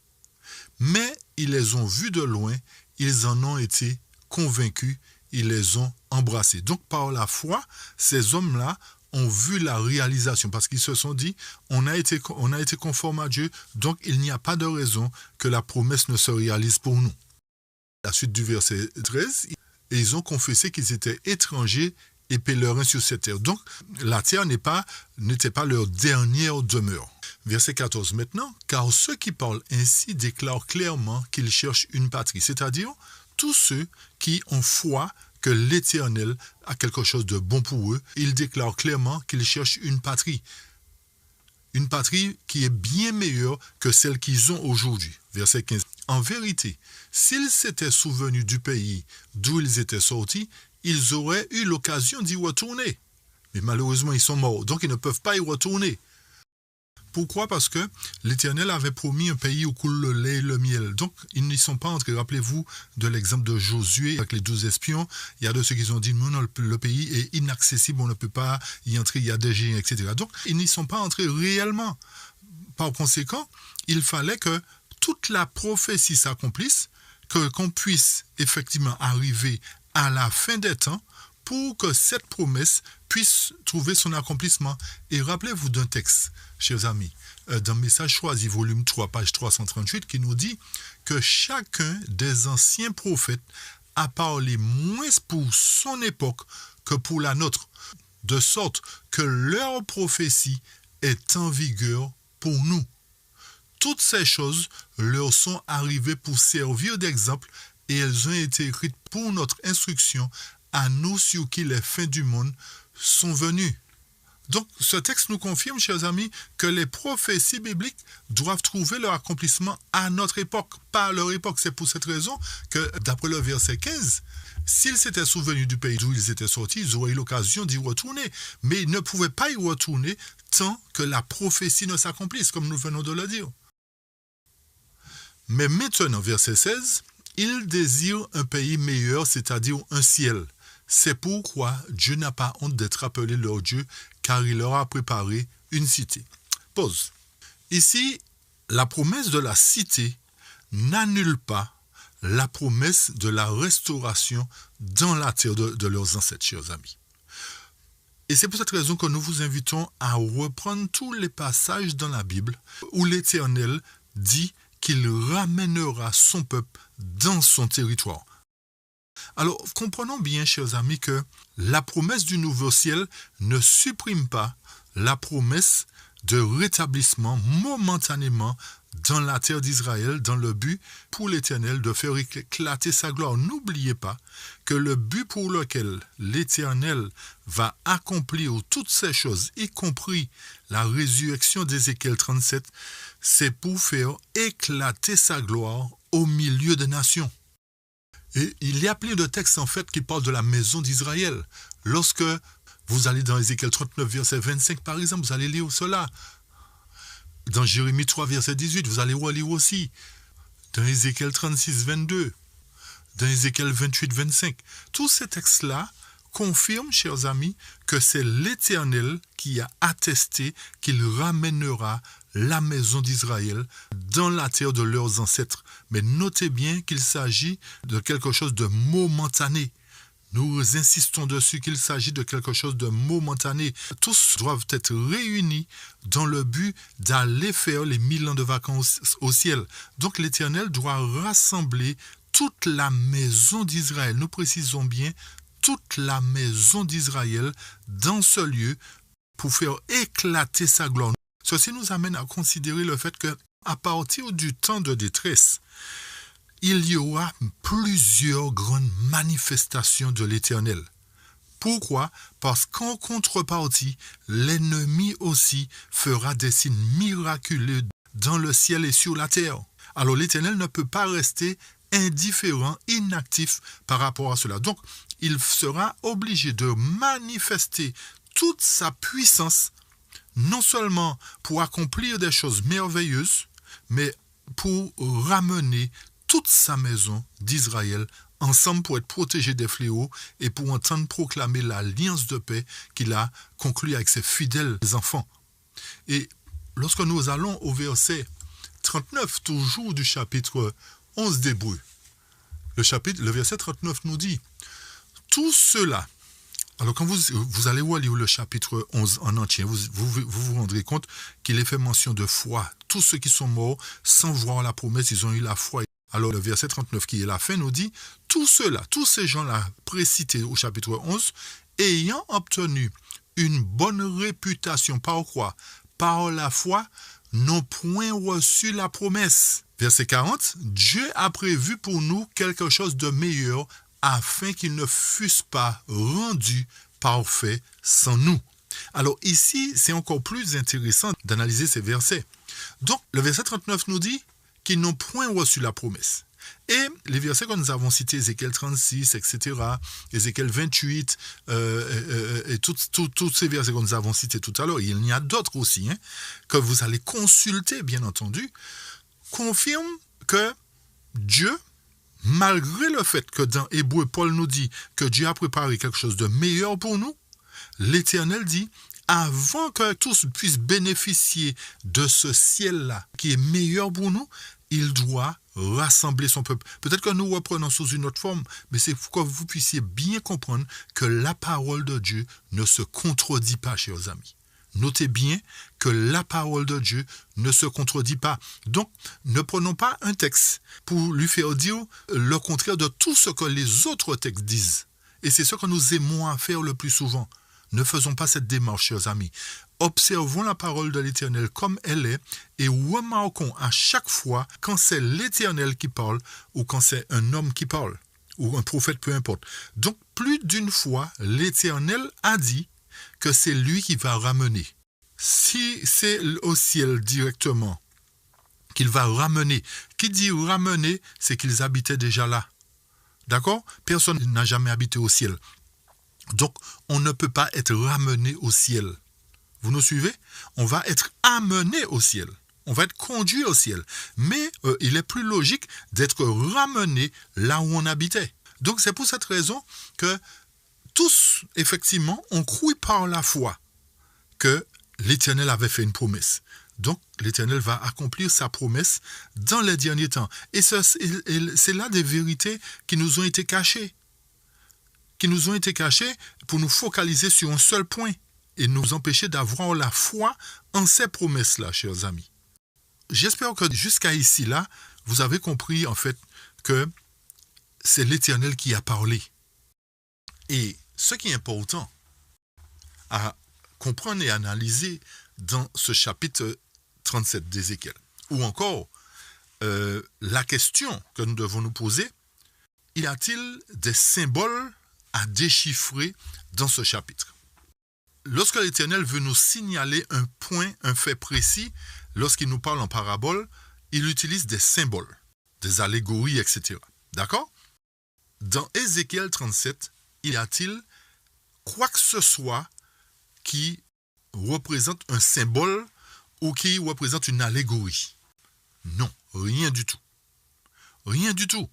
Mais ils les ont vus de loin, ils en ont été convaincus, ils les ont embrassés. Donc par la foi, ces hommes-là ont vu la réalisation parce qu'ils se sont dit, on a été conforme à Dieu, donc il n'y a pas de raison que la promesse ne se réalise pour nous. La suite du verset 13, et ils ont confessé qu'ils étaient étrangers et pèlerins sur cette terre. Donc la terre n'était pas leur dernière demeure. Verset 14 maintenant, car ceux qui parlent ainsi déclarent clairement qu'ils cherchent une patrie, c'est-à-dire tous ceux qui ont foi que l'Éternel a quelque chose de bon pour eux, ils déclarent clairement qu'ils cherchent une patrie qui est bien meilleure que celle qu'ils ont aujourd'hui. Verset 15. En vérité, s'ils s'étaient souvenus du pays d'où ils étaient sortis, ils auraient eu l'occasion d'y retourner. Mais malheureusement, ils sont morts, donc ils ne peuvent pas y retourner. Pourquoi? Parce que l'Éternel avait promis un pays où coule le lait et le miel. Donc, ils n'y sont pas entrés. Rappelez-vous de l'exemple de Josué avec les 12 espions. Il y a de ceux qui ont dit, non, le pays est inaccessible, on ne peut pas y entrer, il y a des géants, etc. Donc, ils n'y sont pas entrés réellement. Par conséquent, il fallait que toute la prophétie s'accomplisse, qu'on puisse effectivement arriver à la fin des temps pour que cette promesse puisse trouver son accomplissement. Et rappelez-vous d'un texte, chers amis, dans Message choisi, volume 3, page 338, qui nous dit que chacun des anciens prophètes a parlé moins pour son époque que pour la nôtre, de sorte que leur prophétie est en vigueur pour nous. Toutes ces choses leur sont arrivées pour servir d'exemple et elles ont été écrites pour notre instruction à nous sur qui les fins du monde sont venues. Donc, ce texte nous confirme, chers amis, que les prophéties bibliques doivent trouver leur accomplissement à notre époque, pas à leur époque. C'est pour cette raison que, d'après le verset 15, s'ils s'étaient souvenus du pays d'où ils étaient sortis, ils auraient eu l'occasion d'y retourner. Mais ils ne pouvaient pas y retourner tant que la prophétie ne s'accomplisse, comme nous venons de le dire. Mais maintenant, verset 16, ils désirent un pays meilleur, c'est-à-dire un ciel. C'est pourquoi Dieu n'a pas honte d'être appelé leur Dieu, car il leur a préparé une cité. Pause. Ici, la promesse de la cité n'annule pas la promesse de la restauration dans la terre de leurs ancêtres, chers amis. Et c'est pour cette raison que nous vous invitons à reprendre tous les passages dans la Bible où l'Éternel dit qu'il ramènera son peuple dans son territoire. Alors, comprenons bien, chers amis, que la promesse du nouveau ciel ne supprime pas la promesse de rétablissement momentanément dans la terre d'Israël, dans le but pour l'Éternel de faire éclater sa gloire. N'oubliez pas que le but pour lequel l'Éternel va accomplir toutes ces choses, y compris la résurrection d'Ézéchiel 37, c'est pour faire éclater sa gloire au milieu des nations. Et il y a plein de textes en fait qui parlent de la maison d'Israël. Lorsque vous allez dans Ézéchiel 39, verset 25 par exemple, vous allez lire cela. Dans Jérémie 3, verset 18, vous allez relire aussi. Dans Ézéchiel 36, 22. Dans Ézéchiel 28, 25. Tous ces textes-là confirment, chers amis, que c'est l'Éternel qui a attesté qu'il ramènera la maison d'Israël dans la terre de leurs ancêtres. Mais notez bien qu'il s'agit de quelque chose de momentané. Nous insistons dessus qu'il s'agit de quelque chose de momentané. Tous doivent être réunis dans le but d'aller faire les 1000 ans de vacances au ciel. Donc l'Éternel doit rassembler toute la maison d'Israël. Nous précisons bien toute la maison d'Israël dans ce lieu pour faire éclater sa gloire. Ceci nous amène à considérer le fait qu'à partir du temps de détresse, il y aura plusieurs grandes manifestations de l'Éternel. Pourquoi? Parce qu'en contrepartie, l'ennemi aussi fera des signes miraculeux dans le ciel et sur la terre. Alors l'Éternel ne peut pas rester indifférent, inactif par rapport à cela. Donc, il sera obligé de manifester toute sa puissance, non seulement pour accomplir des choses merveilleuses, mais pour ramener toute sa maison d'Israël ensemble pour être protégé des fléaux et pour entendre proclamer l'alliance de paix qu'il a conclue avec ses fidèles enfants. Et lorsque nous allons au verset 39, toujours du chapitre 11 d'Hébreux, le verset 39 nous dit « Tout cela », alors quand vous allez lire le chapitre 11 en entier, vous rendrez compte qu'il est fait mention de foi. Tous ceux qui sont morts sans voir la promesse, ils ont eu la foi. Alors le verset 39 qui est la fin nous dit « Tout cela, tous ces gens-là précités au chapitre 11, ayant obtenu une bonne réputation par quoi? Par la foi, n'ont point reçu la promesse. Verset 40, Dieu a prévu pour nous quelque chose de meilleur afin qu'ils ne fussent pas rendus parfaits sans nous. Alors ici, c'est encore plus intéressant d'analyser ces versets. Donc, le verset 39 nous dit qu'ils n'ont point reçu la promesse. Et les versets que nous avons cités, Ézéchiel 36, etc., Ézéchiel 28, et tous ces versets que nous avons cités tout à l'heure, il y a d'autres aussi, que vous allez consulter, bien entendu, confirment que Dieu, malgré le fait que dans Hébreux, Paul nous dit que Dieu a préparé quelque chose de meilleur pour nous, l'Éternel dit, avant que tous puissent bénéficier de ce ciel-là, qui est meilleur pour nous, il doit rassembler son peuple. Peut-être que nous reprenons sous une autre forme, mais c'est pour que vous puissiez bien comprendre que la parole de Dieu ne se contredit pas, chers amis. Notez bien que la parole de Dieu ne se contredit pas. Donc, ne prenons pas un texte pour lui faire dire le contraire de tout ce que les autres textes disent. Et c'est ce que nous aimons à faire le plus souvent. Ne faisons pas cette démarche, chers amis. Observons la parole de l'Éternel comme elle est et remarquons à chaque fois quand c'est l'Éternel qui parle ou quand c'est un homme qui parle ou un prophète, peu importe. Donc, plus d'une fois, l'Éternel a dit que c'est lui qui va ramener. Si c'est au ciel directement qu'il va ramener, qui dit ramener, c'est qu'ils habitaient déjà là. D'accord? Personne n'a jamais habité au ciel. Donc, on ne peut pas être ramené au ciel. Vous nous suivez? On va être amené au ciel. On va être conduit au ciel. Mais il est plus logique d'être ramené là où on habitait. Donc, c'est pour cette raison que tous, effectivement, ont cru par la foi que l'Éternel avait fait une promesse. Donc, l'Éternel va accomplir sa promesse dans les derniers temps. Et c'est là des vérités qui nous ont été cachées. Qui nous ont été cachées pour nous focaliser sur un seul point et nous empêcher d'avoir la foi en ces promesses-là, chers amis. J'espère que jusqu'à ici, là, vous avez compris, en fait, que c'est l'Éternel qui a parlé. Et ce qui est important à comprendre et analyser dans ce chapitre 37 d'Ézéchiel, ou encore la question que nous devons nous poser, y a-t-il des symboles à déchiffrer dans ce chapitre? Lorsque l'Éternel veut nous signaler un point, un fait précis, lorsqu'il nous parle en parabole, il utilise des symboles, des allégories, etc. D'accord? Dans Ézéchiel 37, y a-t-il quoi que ce soit qui représente un symbole ou qui représente une allégorie? Non, rien du tout. Rien du tout.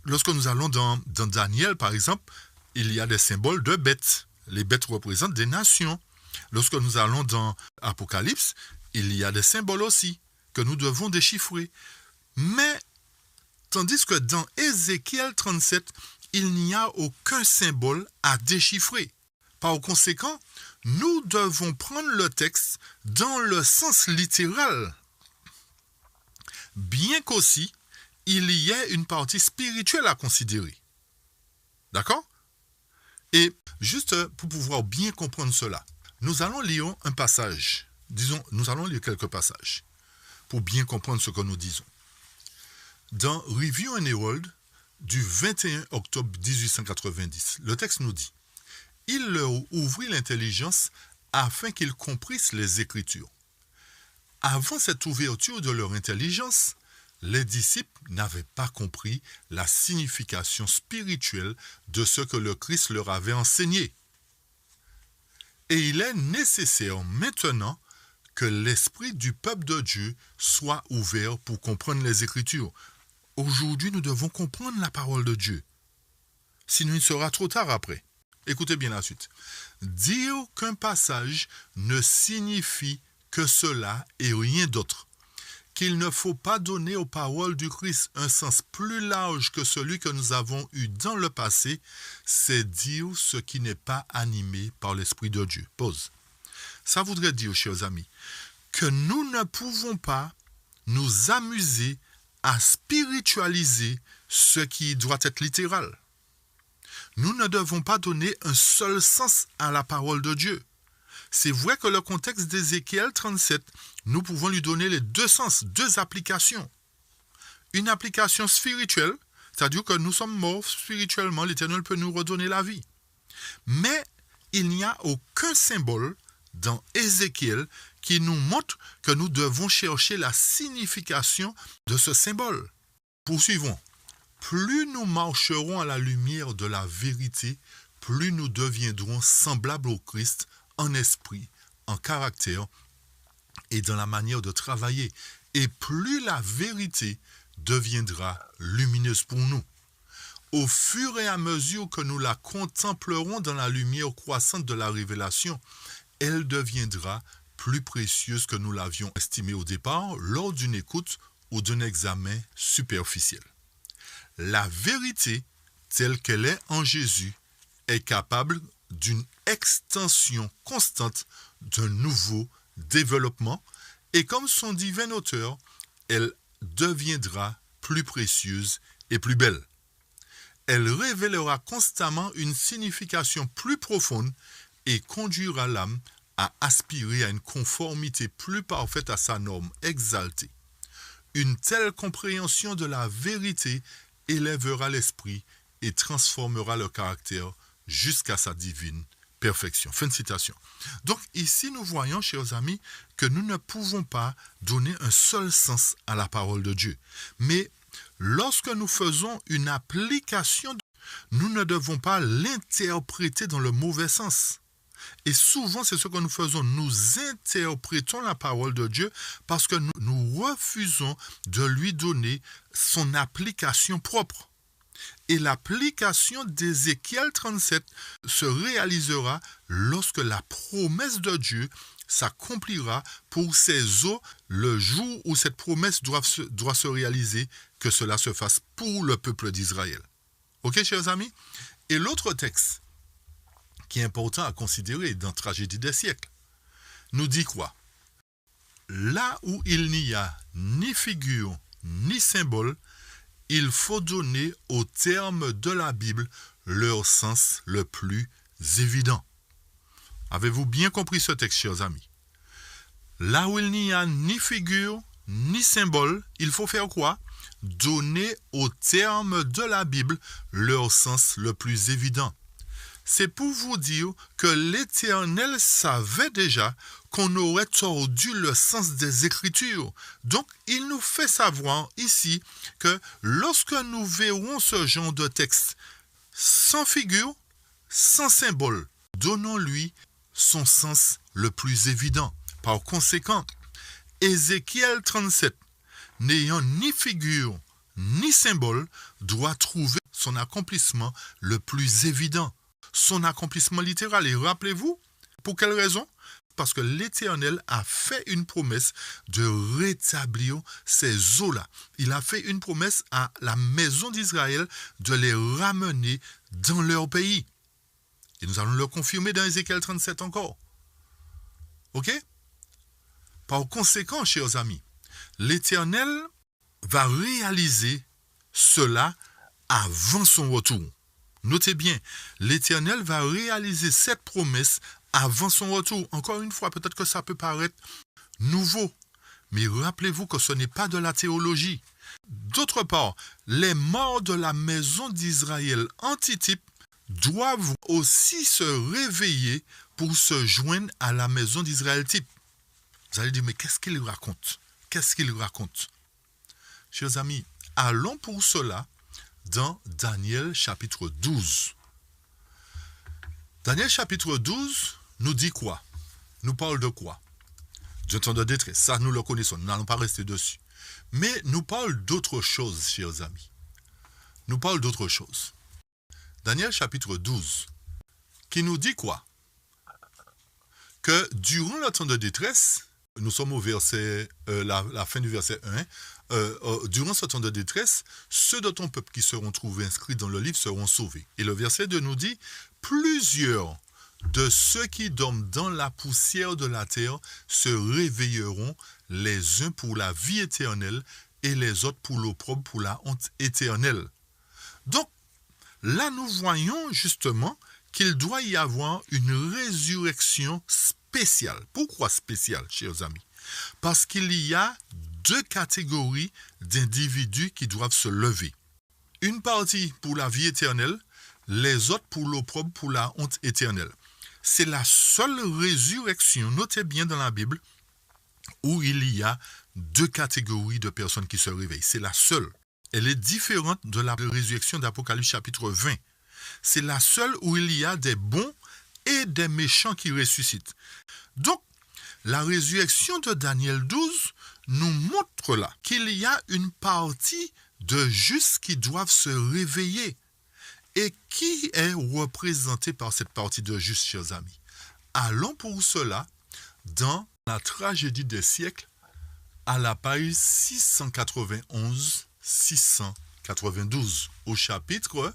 Lorsque nous allons dans Daniel, par exemple, il y a des symboles de bêtes. Les bêtes représentent des nations. Lorsque nous allons dans Apocalypse, il y a des symboles aussi que nous devons déchiffrer. Mais, tandis que dans Ézéchiel 37, il n'y a aucun symbole à déchiffrer. Par conséquent, nous devons prendre le texte dans le sens littéral. Bien qu'aussi, il y ait une partie spirituelle à considérer. D'accord? Et juste pour pouvoir bien comprendre cela, nous allons lire un passage. Disons, nous allons lire quelques passages pour bien comprendre ce que nous disons. Dans Review and Herald du 21 octobre 1890, le texte nous dit « Il leur ouvrit l'intelligence afin qu'ils comprissent les Écritures. Avant cette ouverture de leur intelligence, les disciples n'avaient pas compris la signification spirituelle de ce que le Christ leur avait enseigné. Et il est nécessaire maintenant que l'esprit du peuple de Dieu soit ouvert pour comprendre les Écritures. Aujourd'hui, nous devons comprendre la parole de Dieu. Sinon, il sera trop tard après. Écoutez bien la suite. Dire qu'un passage ne signifie que cela et rien d'autre. Qu'il ne faut pas donner aux paroles du Christ un sens plus large que celui que nous avons eu dans le passé, c'est dire ce qui n'est pas animé par l'Esprit de Dieu. Pause. Ça voudrait dire, chers amis, que nous ne pouvons pas nous amuser à spiritualiser ce qui doit être littéral. Nous ne devons pas donner un seul sens à la parole de Dieu. C'est vrai que le contexte d'Ézéchiel 37, nous pouvons lui donner les deux sens, deux applications. Une application spirituelle, c'est-à-dire que nous sommes morts spirituellement, l'Éternel peut nous redonner la vie. Mais il n'y a aucun symbole dans Ézéchiel qui nous montre que nous devons chercher la signification de ce symbole. Poursuivons. Plus nous marcherons à la lumière de la vérité, plus nous deviendrons semblables au Christ en esprit, en caractère et dans la manière de travailler. Et plus la vérité deviendra lumineuse pour nous. Au fur et à mesure que nous la contemplerons dans la lumière croissante de la révélation, elle deviendra plus précieuse que nous l'avions estimée au départ lors d'une écoute ou d'un examen superficiel. La vérité, telle qu'elle est en Jésus, est capable d'une extension constante, d'un nouveau développement, et comme son divin auteur, elle deviendra plus précieuse et plus belle. Elle révélera constamment une signification plus profonde et conduira l'âme à aspirer à une conformité plus parfaite à sa norme exaltée. Une telle compréhension de la vérité élèvera l'esprit et transformera le caractère jusqu'à sa divine perfection. Fin de citation. Donc ici nous voyons, chers amis, que nous ne pouvons pas donner un seul sens à la parole de Dieu. Mais lorsque nous faisons une application, nous ne devons pas l'interpréter dans le mauvais sens. Et souvent, c'est ce que nous faisons. Nous interprétons la parole de Dieu parce que nous refusons de lui donner son application propre. Et l'application d'Ézéchiel 37 se réalisera lorsque la promesse de Dieu s'accomplira pour ses eaux le jour où cette promesse doit se réaliser, que cela se fasse pour le peuple d'Israël. Ok, chers amis? Et l'autre texte qui est important à considérer dans Tragédie des siècles nous dit quoi? Là où il n'y a ni figure ni symbole, il faut donner aux termes de la Bible leur sens le plus évident. Avez-vous bien compris ce texte, chers amis? Là où il n'y a ni figure ni symbole, il faut faire quoi? Donner aux termes de la Bible leur sens le plus évident. C'est pour vous dire que l'Éternel savait déjà qu'on aurait tordu le sens des Écritures. Donc, il nous fait savoir ici que lorsque nous verrons ce genre de texte sans figure, sans symbole, donnons-lui son sens le plus évident. Par conséquent, Ézéchiel 37, n'ayant ni figure ni symbole, doit trouver son accomplissement le plus évident. Son accomplissement littéral. Et rappelez-vous, pour quelle raison? Parce que l'Éternel a fait une promesse de rétablir ces eaux-là. Il a fait une promesse à la maison d'Israël de les ramener dans leur pays. Et nous allons le confirmer dans Ézéchiel 37 encore. Ok? Par conséquent, chers amis, l'Éternel va réaliser cela avant son retour. Notez bien, l'Éternel va réaliser cette promesse avant son retour. Encore une fois, peut-être que ça peut paraître nouveau, mais rappelez-vous que ce n'est pas de la théologie. D'autre part, les morts de la maison d'Israël antitype doivent aussi se réveiller pour se joindre à la maison d'Israël type. Vous allez dire, mais qu'est-ce qu'il raconte? Qu'est-ce qu'il raconte? Chers amis, allons pour cela dans Daniel chapitre 12. Daniel chapitre 12 nous dit quoi? Nous parle de quoi? D'un temps de détresse. Ça, nous le connaissons. Nous n'allons pas rester dessus. Mais nous parle d'autre chose, chers amis. Nous parle d'autre chose. Daniel chapitre 12, qui nous dit quoi? Que durant le temps de détresse, nous sommes au verset, la fin du verset 1, durant ce temps de détresse, ceux de ton peuple qui seront trouvés inscrits dans le livre seront sauvés. Et le verset 2 nous dit, plusieurs de ceux qui dorment dans la poussière de la terre se réveilleront, les uns pour la vie éternelle et les autres pour l'opprobre, pour la honte éternelle. Donc, là nous voyons justement qu'il doit y avoir une résurrection spécial. Pourquoi spécial, chers amis? Parce qu'il y a deux catégories d'individus qui doivent se lever. Une partie pour la vie éternelle, les autres pour l'opprobre, pour la honte éternelle. C'est la seule résurrection, notez bien dans la Bible, où il y a deux catégories de personnes qui se réveillent. C'est la seule. Elle est différente de la résurrection d'Apocalypse chapitre 20. C'est la seule où il y a des bons et des méchants qui ressuscitent. Donc, la résurrection de Daniel 12 nous montre là qu'il y a une partie de justes qui doivent se réveiller. Et qui est représenté par cette partie de justes, chers amis? Allons pour cela dans la tragédie des siècles à la page 691-692 au chapitre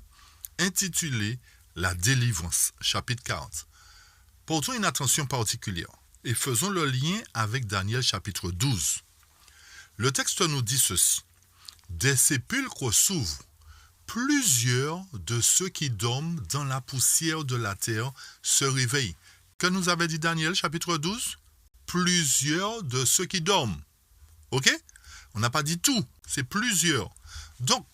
intitulé La délivrance, chapitre 40. Portons une attention particulière et faisons le lien avec Daniel chapitre 12. Le texte nous dit ceci. Des sépulcres s'ouvrent. Plusieurs de ceux qui dorment dans la poussière de la terre se réveillent. Que nous avait dit Daniel, chapitre 12? Plusieurs de ceux qui dorment. Ok? On n'a pas dit tout, c'est plusieurs. Donc,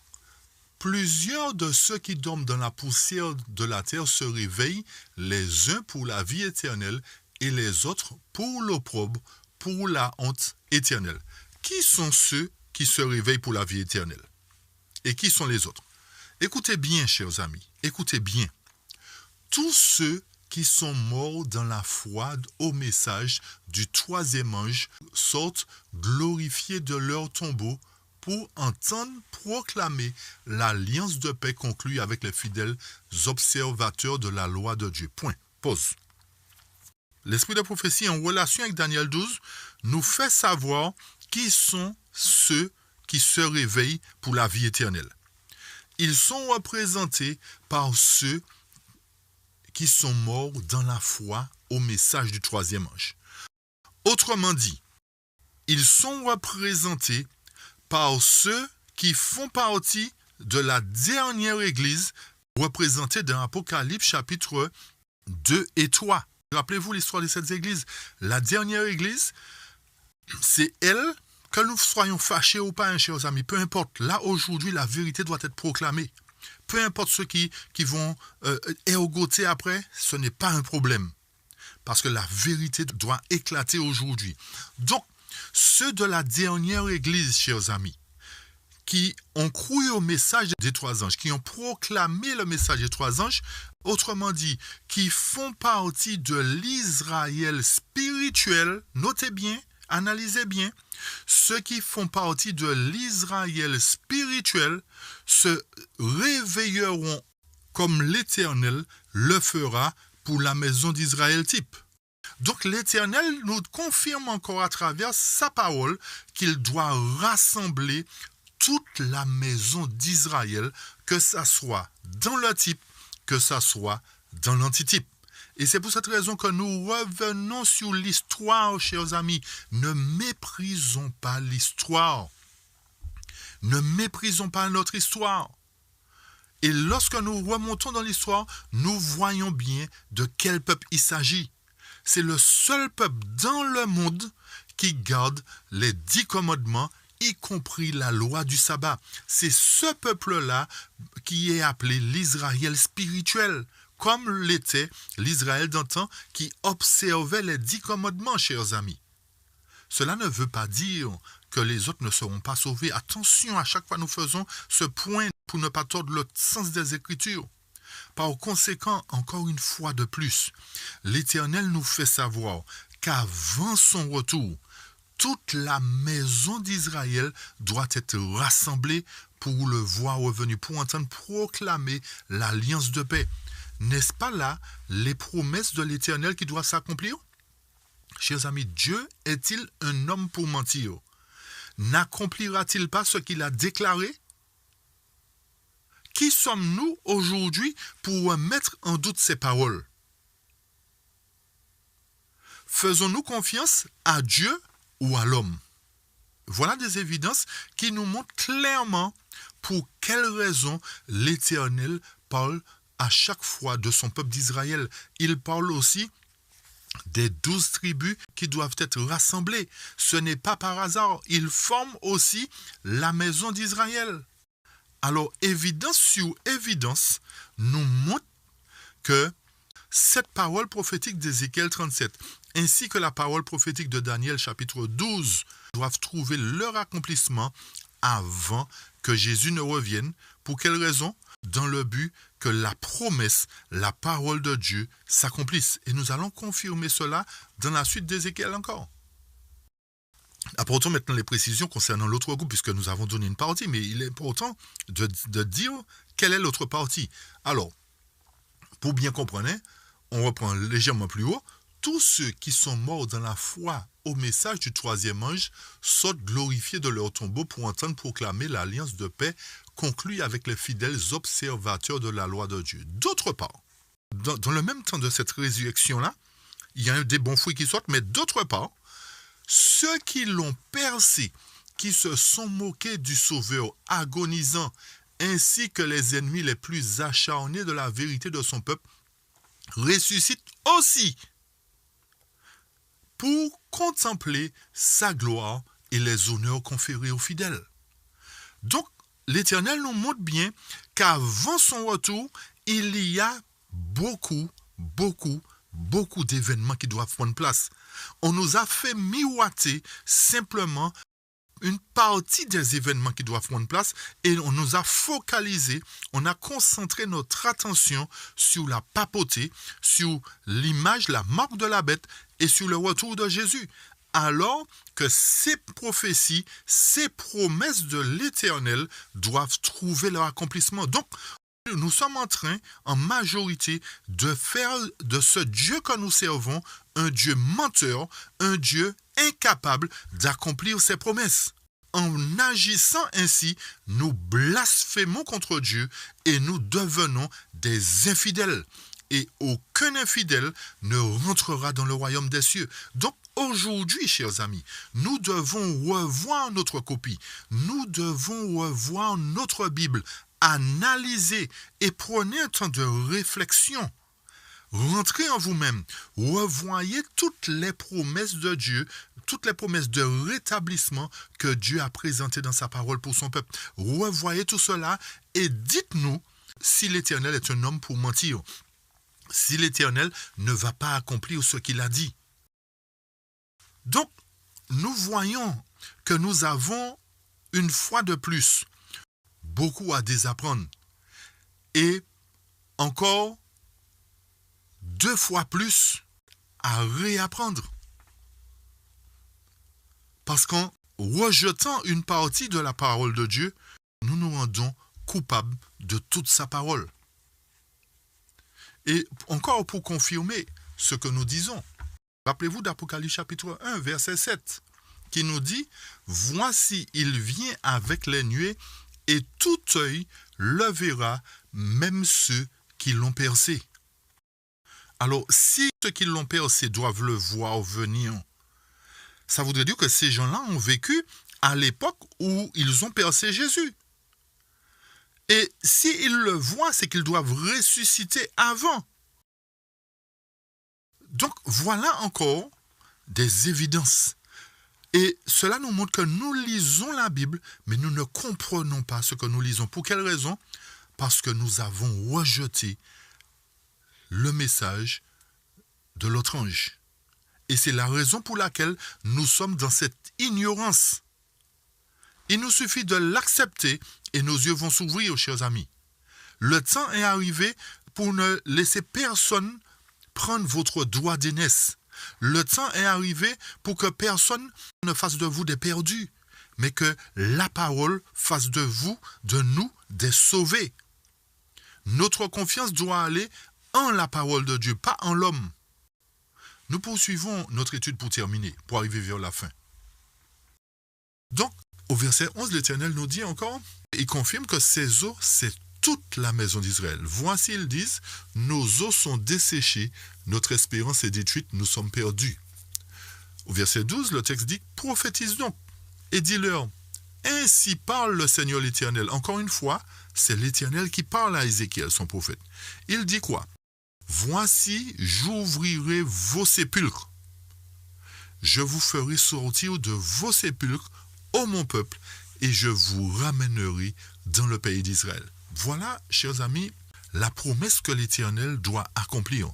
plusieurs de ceux qui dorment dans la poussière de la terre se réveillent, les uns pour la vie éternelle et les autres pour l'opprobre, pour la honte éternelle. Qui sont ceux qui se réveillent pour la vie éternelle? Et qui sont les autres? Écoutez bien, chers amis, écoutez bien. Tous ceux qui sont morts dans la foi au message du troisième ange sortent glorifiés de leur tombeau pour entendre proclamer l'alliance de paix conclue avec les fidèles observateurs de la loi de Dieu. Point. Pause. L'esprit de prophétie en relation avec Daniel 12 nous fait savoir qui sont ceux qui se réveillent pour la vie éternelle. Ils sont représentés par ceux qui sont morts dans la foi au message du troisième ange. Autrement dit, ils sont représentés par ceux qui font partie de la dernière église représentée dans Apocalypse chapitre 2 et 3. Rappelez-vous l'histoire de cette église. La dernière église, c'est elle. Que nous soyons fâchés ou pas, chers amis, peu importe. Là, aujourd'hui, la vérité doit être proclamée. Peu importe ceux qui vont ergoter après, ce n'est pas un problème. Parce que la vérité doit éclater aujourd'hui. Donc, ceux de la dernière église, chers amis, qui ont cru au message des trois anges, qui ont proclamé le message des trois anges, autrement dit, qui font partie de l'Israël spirituel, notez bien, analysez bien, ceux qui font partie de l'Israël spirituel se réveilleront comme l'Éternel le fera pour la maison d'Israël type. Donc l'Éternel nous confirme encore à travers sa parole qu'il doit rassembler toute la maison d'Israël, que ça soit dans le type, que ça soit dans l'antitype. Et c'est pour cette raison que nous revenons sur l'histoire, chers amis. Ne méprisons pas l'histoire. Ne méprisons pas notre histoire. Et lorsque nous remontons dans l'histoire, nous voyons bien de quel peuple il s'agit. C'est le seul peuple dans le monde qui garde les 10 commandements, y compris la loi du sabbat. C'est ce peuple-là qui est appelé l'Israël spirituel, comme l'était l'Israël d'antan qui observait les 10 commandements, chers amis. Cela ne veut pas dire que les autres ne seront pas sauvés. Attention, à chaque fois nous faisons ce point pour ne pas tordre le sens des Écritures. Par conséquent, encore une fois de plus, l'Éternel nous fait savoir qu'avant son retour, toute la maison d'Israël doit être rassemblée pour le voir revenir, pour entendre proclamer l'alliance de paix. N'est-ce pas là les promesses de l'Éternel qui doivent s'accomplir? Chers amis, Dieu est-il un homme pour mentir? N'accomplira-t-il pas ce qu'il a déclaré? Qui sommes-nous aujourd'hui pour mettre en doute ces paroles? Faisons-nous confiance à Dieu ou à l'homme? Voilà des évidences qui nous montrent clairement pour quelles raisons l'Éternel parle à chaque fois de son peuple d'Israël. Il parle aussi des 12 tribus qui doivent être rassemblées. Ce n'est pas par hasard. Ils forment aussi la maison d'Israël. Alors, évidence sur évidence nous montre que cette parole prophétique d'Ézéchiel 37, ainsi que la parole prophétique de Daniel chapitre 12, doivent trouver leur accomplissement avant que Jésus ne revienne. Pour quelle raison? Dans le but que la promesse, la parole de Dieu s'accomplisse. Et nous allons confirmer cela dans la suite d'Ézéchiel encore. Apportons maintenant les précisions concernant l'autre groupe, puisque nous avons donné une partie, mais il est important de dire quelle est l'autre partie. Alors, pour bien comprendre, on reprend légèrement plus haut. Tous ceux qui sont morts dans la foi au message du troisième ange sortent glorifiés de leur tombeau pour entendre proclamer l'alliance de paix conclue avec les fidèles observateurs de la loi de Dieu. D'autre part, dans le même temps de cette résurrection-là, il y a des bons fruits qui sortent, mais d'autre part, ceux qui l'ont percé, qui se sont moqués du Sauveur agonisant, ainsi que les ennemis les plus acharnés de la vérité de son peuple, ressuscitent aussi pour contempler sa gloire et les honneurs conférés aux fidèles. Donc, l'Éternel nous montre bien qu'avant son retour, il y a beaucoup d'événements qui doivent prendre place. On nous a fait miroiter simplement une partie des événements qui doivent prendre place et on nous a focalisé, on a concentré notre attention sur la papauté, sur l'image, la marque de la bête et sur le retour de Jésus. Alors que ces prophéties, ces promesses de l'Éternel doivent trouver leur accomplissement. Donc, nous sommes en train, en majorité, de faire de ce Dieu que nous servons un Dieu menteur, un Dieu incapable d'accomplir ses promesses. En agissant ainsi, nous blasphémons contre Dieu et nous devenons des infidèles. Et aucun infidèle ne rentrera dans le royaume des cieux. Donc, aujourd'hui, chers amis, nous devons revoir notre copie. Nous devons revoir notre Bible, analyser et prenez un temps de réflexion. Rentrez en vous-même, revoyez toutes les promesses de Dieu, toutes les promesses de rétablissement que Dieu a présentées dans sa parole pour son peuple. Revoyez tout cela et dites-nous si l'Éternel est un homme pour mentir, si l'Éternel ne va pas accomplir ce qu'il a dit. Donc, nous voyons que nous avons une fois de plus beaucoup à désapprendre et encore 2 fois plus à réapprendre. Parce qu'en rejetant une partie de la parole de Dieu, nous nous rendons coupables de toute sa parole. Et encore pour confirmer ce que nous disons, rappelez-vous d'Apocalypse chapitre 1, verset 7, qui nous dit « Voici, il vient avec les nuées, et tout œil le verra, même ceux qui l'ont percé. » Alors, si ceux qui l'ont percé doivent le voir venir, ça voudrait dire que ces gens-là ont vécu à l'époque où ils ont percé Jésus. Et s'ils le voient, c'est qu'ils doivent ressusciter avant. Donc, voilà encore des évidences. Et cela nous montre que nous lisons la Bible, mais nous ne comprenons pas ce que nous lisons. Pour quelle raison? Parce que nous avons rejeté le message de l'autre ange. Et c'est la raison pour laquelle nous sommes dans cette ignorance. Il nous suffit de l'accepter et nos yeux vont s'ouvrir, chers amis. Le temps est arrivé pour ne laisser personne prendre votre droit d'aînesse. Le temps est arrivé pour que personne ne fasse de vous des perdus, mais que la parole fasse de vous, de nous, des sauvés. Notre confiance doit aller en la parole de Dieu, pas en l'homme. Nous poursuivons notre étude pour terminer, pour arriver vers la fin. Donc, au verset 11, l'Éternel nous dit encore, il confirme que ces eaux, c'est toute la maison d'Israël. Voici, ils disent, nos os sont desséchés, notre espérance est détruite, nous sommes perdus. Au verset 12, le texte dit, prophétise donc et dis-leur, ainsi parle le Seigneur l'Éternel. Encore une fois, c'est l'Éternel qui parle à Ézéchiel, son prophète. Il dit quoi? Voici, j'ouvrirai vos sépulcres. Je vous ferai sortir de vos sépulcres, ô mon peuple, et je vous ramènerai dans le pays d'Israël. Voilà, chers amis, la promesse que l'Éternel doit accomplir.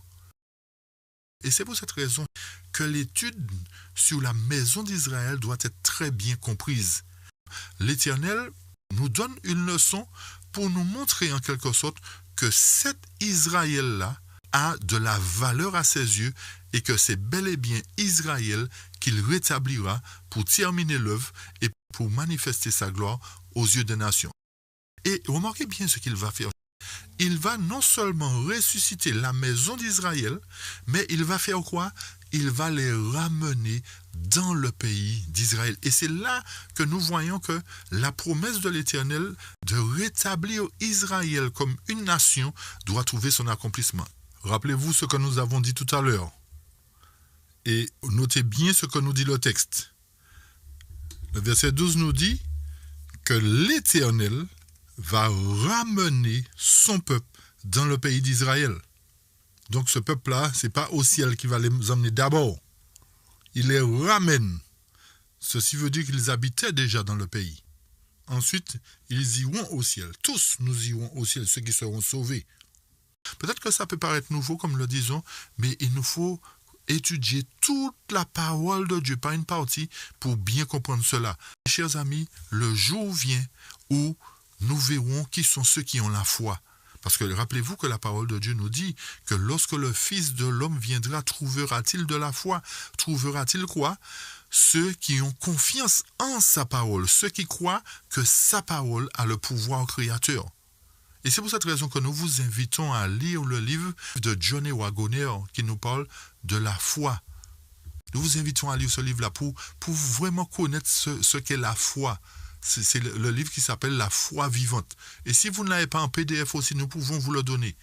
Et c'est pour cette raison que l'étude sur la maison d'Israël doit être très bien comprise. L'Éternel nous donne une leçon pour nous montrer en quelque sorte que cet Israël-là a de la valeur à ses yeux et que c'est bel et bien Israël qu'il rétablira pour terminer l'œuvre et pour manifester sa gloire aux yeux des nations. Et remarquez bien ce qu'il va faire. Il va non seulement ressusciter la maison d'Israël, mais il va faire quoi? Il va les ramener dans le pays d'Israël. Et c'est là que nous voyons que la promesse de l'Éternel de rétablir Israël comme une nation doit trouver son accomplissement. Rappelez-vous ce que nous avons dit tout à l'heure. Et notez bien ce que nous dit le texte. Le verset 12 nous dit que l'Éternel va ramener son peuple dans le pays d'Israël. Donc ce peuple-là, ce n'est pas au ciel qui va les emmener d'abord. Il les ramène. Ceci veut dire qu'ils habitaient déjà dans le pays. Ensuite, ils iront au ciel. Tous nous irons au ciel, ceux qui seront sauvés. Peut-être que ça peut paraître nouveau, comme le disons, mais il nous faut étudier toute la parole de Dieu, pas une partie, pour bien comprendre cela. Chers amis, le jour vient où nous verrons qui sont ceux qui ont la foi. Parce que rappelez-vous que la parole de Dieu nous dit que lorsque le Fils de l'homme viendra, trouvera-t-il de la foi? Trouvera-t-il quoi? Ceux qui ont confiance en sa parole, ceux qui croient que sa parole a le pouvoir créateur. Et c'est pour cette raison que nous vous invitons à lire le livre de Johnny Wagoner qui nous parle de la foi. Nous vous invitons à lire ce livre-là pour vraiment connaître ce qu'est la foi. C'est le livre qui s'appelle La foi vivante. Et si vous ne l'avez pas en PDF aussi, nous pouvons vous le donner.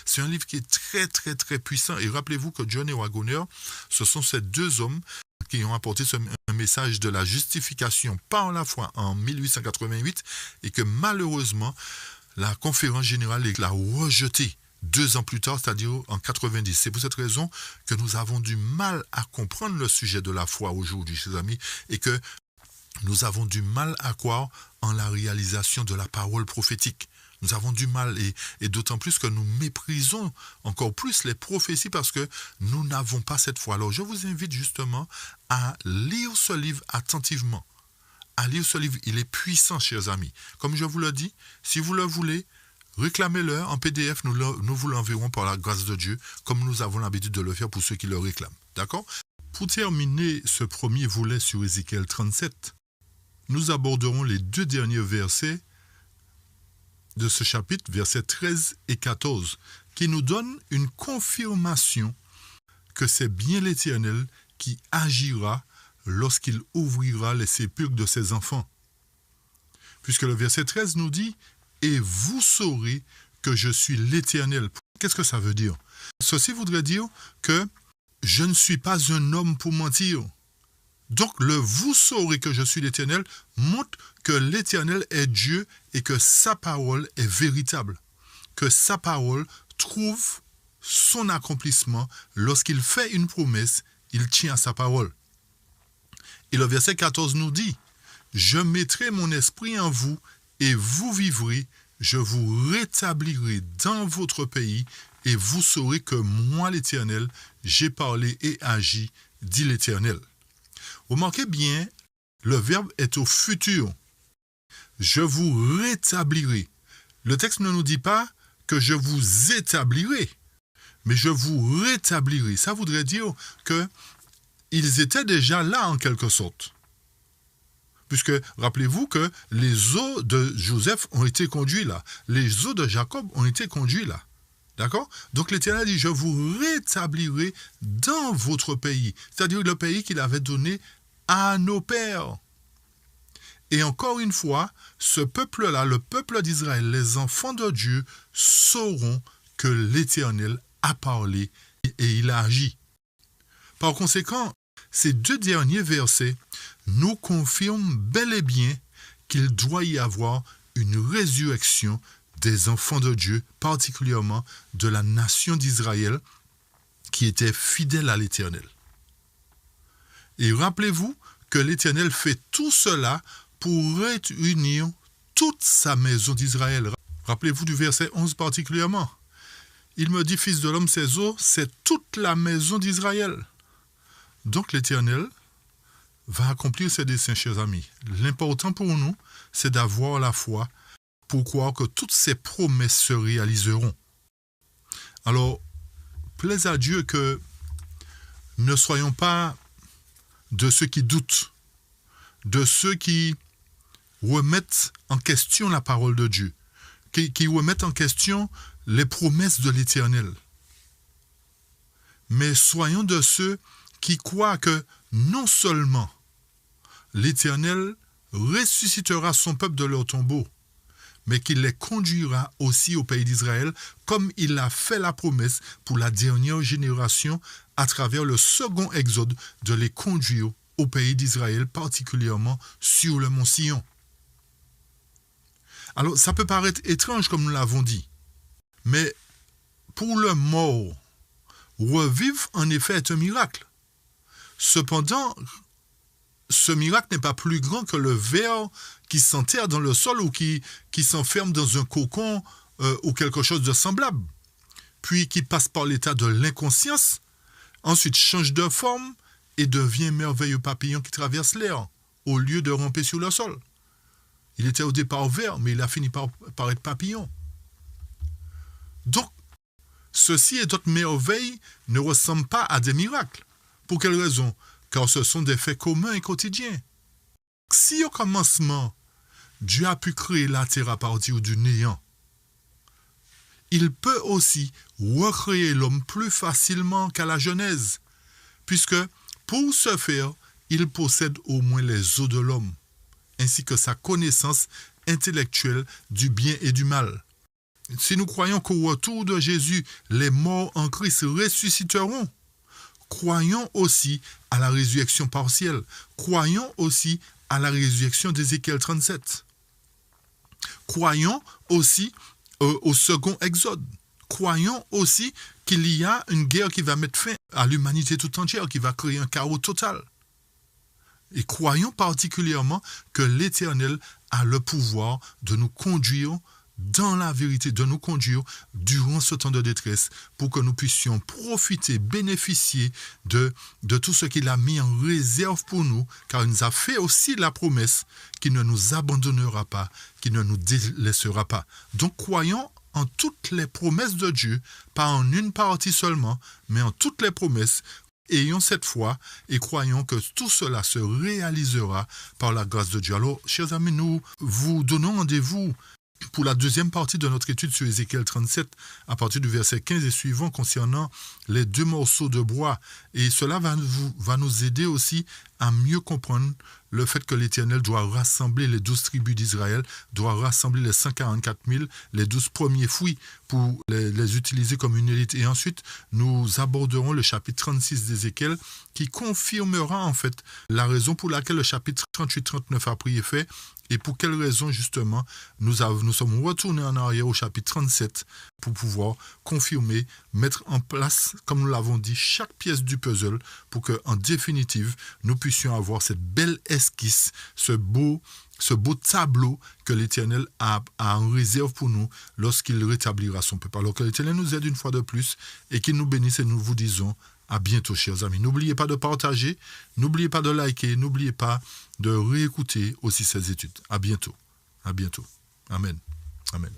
C'est un livre qui est très, très, très puissant. Et rappelez-vous que Johnny Wagoner, ce sont ces deux hommes qui ont apporté un message de la justification par la foi en 1888 et que malheureusement, la conférence générale l'a rejeté 2 ans plus tard, c'est-à-dire en 90. C'est pour cette raison que nous avons du mal à comprendre le sujet de la foi aujourd'hui, chers amis, et que nous avons du mal à croire en la réalisation de la parole prophétique. Nous avons du mal, et d'autant plus que nous méprisons encore plus les prophéties parce que nous n'avons pas cette foi. Alors je vous invite justement à lire ce livre attentivement. À lire ce livre, il est puissant, chers amis. Comme je vous le dis, si vous le voulez, réclamez-le en PDF, nous vous l'enverrons par la grâce de Dieu, comme nous avons l'habitude de le faire pour ceux qui le réclament. D'accord? Pour terminer ce premier volet sur Ézéchiel 37, nous aborderons les 2 derniers versets de ce chapitre, versets 13 et 14, qui nous donnent une confirmation que c'est bien l'Éternel qui agira lorsqu'il ouvrira les sépulcres de ses enfants. Puisque le verset 13 nous dit « Et vous saurez que je suis l'Éternel ». Qu'est-ce que ça veut dire? Ceci voudrait dire que je ne suis pas un homme pour mentir. Donc, le « vous saurez que je suis l'Éternel » montre que l'Éternel est Dieu et que sa parole est véritable. Que sa parole trouve son accomplissement. Lorsqu'il fait une promesse, il tient à sa parole. Et le verset 14 nous dit « Je mettrai mon esprit en vous et vous vivrez, je vous rétablirai dans votre pays et vous saurez que moi l'Éternel, j'ai parlé et agi, dit l'Éternel. » Remarquez bien, le verbe est au futur. Je vous rétablirai. Le texte ne nous dit pas que je vous établirai, mais je vous rétablirai. Ça voudrait dire qu'ils étaient déjà là en quelque sorte. Puisque, rappelez-vous que les os de Joseph ont été conduits là. Les os de Jacob ont été conduits là. D'accord? Donc l'Éternel dit, je vous rétablirai dans votre pays. C'est-à-dire le pays qu'il avait donné à nos pères. Et encore une fois, ce peuple-là, le peuple d'Israël, les enfants de Dieu, sauront que l'Éternel a parlé et il a agi. Par conséquent, ces 2 derniers versets nous confirment bel et bien qu'il doit y avoir une résurrection des enfants de Dieu, particulièrement de la nation d'Israël, qui était fidèle à l'Éternel. Et rappelez-vous que l'Éternel fait tout cela pour réunir toute sa maison d'Israël. Rappelez-vous du verset 11 particulièrement. Il me dit, fils de l'homme, ces eaux, c'est toute la maison d'Israël. Donc l'Éternel va accomplir ses desseins, chers amis. L'important pour nous, c'est d'avoir la foi pour croire que toutes ces promesses se réaliseront. Alors, plaise à Dieu que ne soyons pas de ceux qui doutent, de ceux qui remettent en question la parole de Dieu, qui remettent en question les promesses de l'Éternel. Mais soyons de ceux qui croient que non seulement l'Éternel ressuscitera son peuple de leur tombeau, mais qu'il les conduira aussi au pays d'Israël, comme il a fait la promesse pour la dernière génération à travers le second exode de les conduire au pays d'Israël, particulièrement sur le mont Sion. Alors, ça peut paraître étrange comme nous l'avons dit, mais pour le mort, revivre en effet est un miracle. Cependant, ce miracle n'est pas plus grand que le ver qui s'enterre dans le sol ou qui s'enferme dans un cocon ou quelque chose de semblable, puis qui passe par l'état de l'inconscience, ensuite change de forme et devient un merveilleux papillon qui traverse l'air, au lieu de ramper sur le sol. Il était au départ ver, mais il a fini par être papillon. Donc, ceci et d'autres merveilles ne ressemblent pas à des miracles. Pour quelle raison? Car ce sont des faits communs et quotidiens. Si au commencement, Dieu a pu créer la terre à partir du néant, il peut aussi recréer l'homme plus facilement qu'à la Genèse, puisque pour ce faire, il possède au moins les os de l'homme, ainsi que sa connaissance intellectuelle du bien et du mal. Si nous croyons qu'au retour de Jésus, les morts en Christ ressusciteront, croyons aussi à la résurrection partielle. Croyons aussi à la résurrection d'Ézéchiel 37. Croyons aussi au second exode. Croyons aussi qu'il y a une guerre qui va mettre fin à l'humanité tout entière, qui va créer un chaos total. Et croyons particulièrement que l'Éternel a le pouvoir de nous conduire dans la vérité, de nous conduire durant ce temps de détresse pour que nous puissions profiter, bénéficier de tout ce qu'il a mis en réserve pour nous, car il nous a fait aussi la promesse qu'il ne nous abandonnera pas, qu'il ne nous délaissera pas. Donc croyons en toutes les promesses de Dieu, pas en une partie seulement, mais en toutes les promesses. Ayons cette foi et croyons que tout cela se réalisera par la grâce de Dieu. Alors, chers amis, nous vous donnons rendez-vous pour la deuxième partie de notre étude sur Ézéchiel 37, à partir du verset 15 et suivant, concernant les 2 morceaux de bois. Et cela va nous aider aussi à mieux comprendre le fait que l'Éternel doit rassembler les 12 tribus d'Israël, doit rassembler les 144 000, les 12 premiers fruits pour les utiliser comme une élite. Et ensuite, nous aborderons le chapitre 36 d'Ézéchiel qui confirmera en fait la raison pour laquelle le chapitre 38-39 a pris effet et pour quelle raison justement nous sommes retournés en arrière au chapitre 37 pour pouvoir confirmer, mettre en place, comme nous l'avons dit, chaque pièce du puzzle pour qu'en définitive, nous puissions avoir cette belle esquisse, ce beau tableau que l'Éternel a en réserve pour nous lorsqu'il rétablira son peuple. Alors que l'Éternel nous aide une fois de plus et qu'il nous bénisse et nous vous disons à bientôt, chers amis. N'oubliez pas de partager, n'oubliez pas de liker, n'oubliez pas de réécouter aussi ces études. À bientôt. À bientôt. Amen. Amen.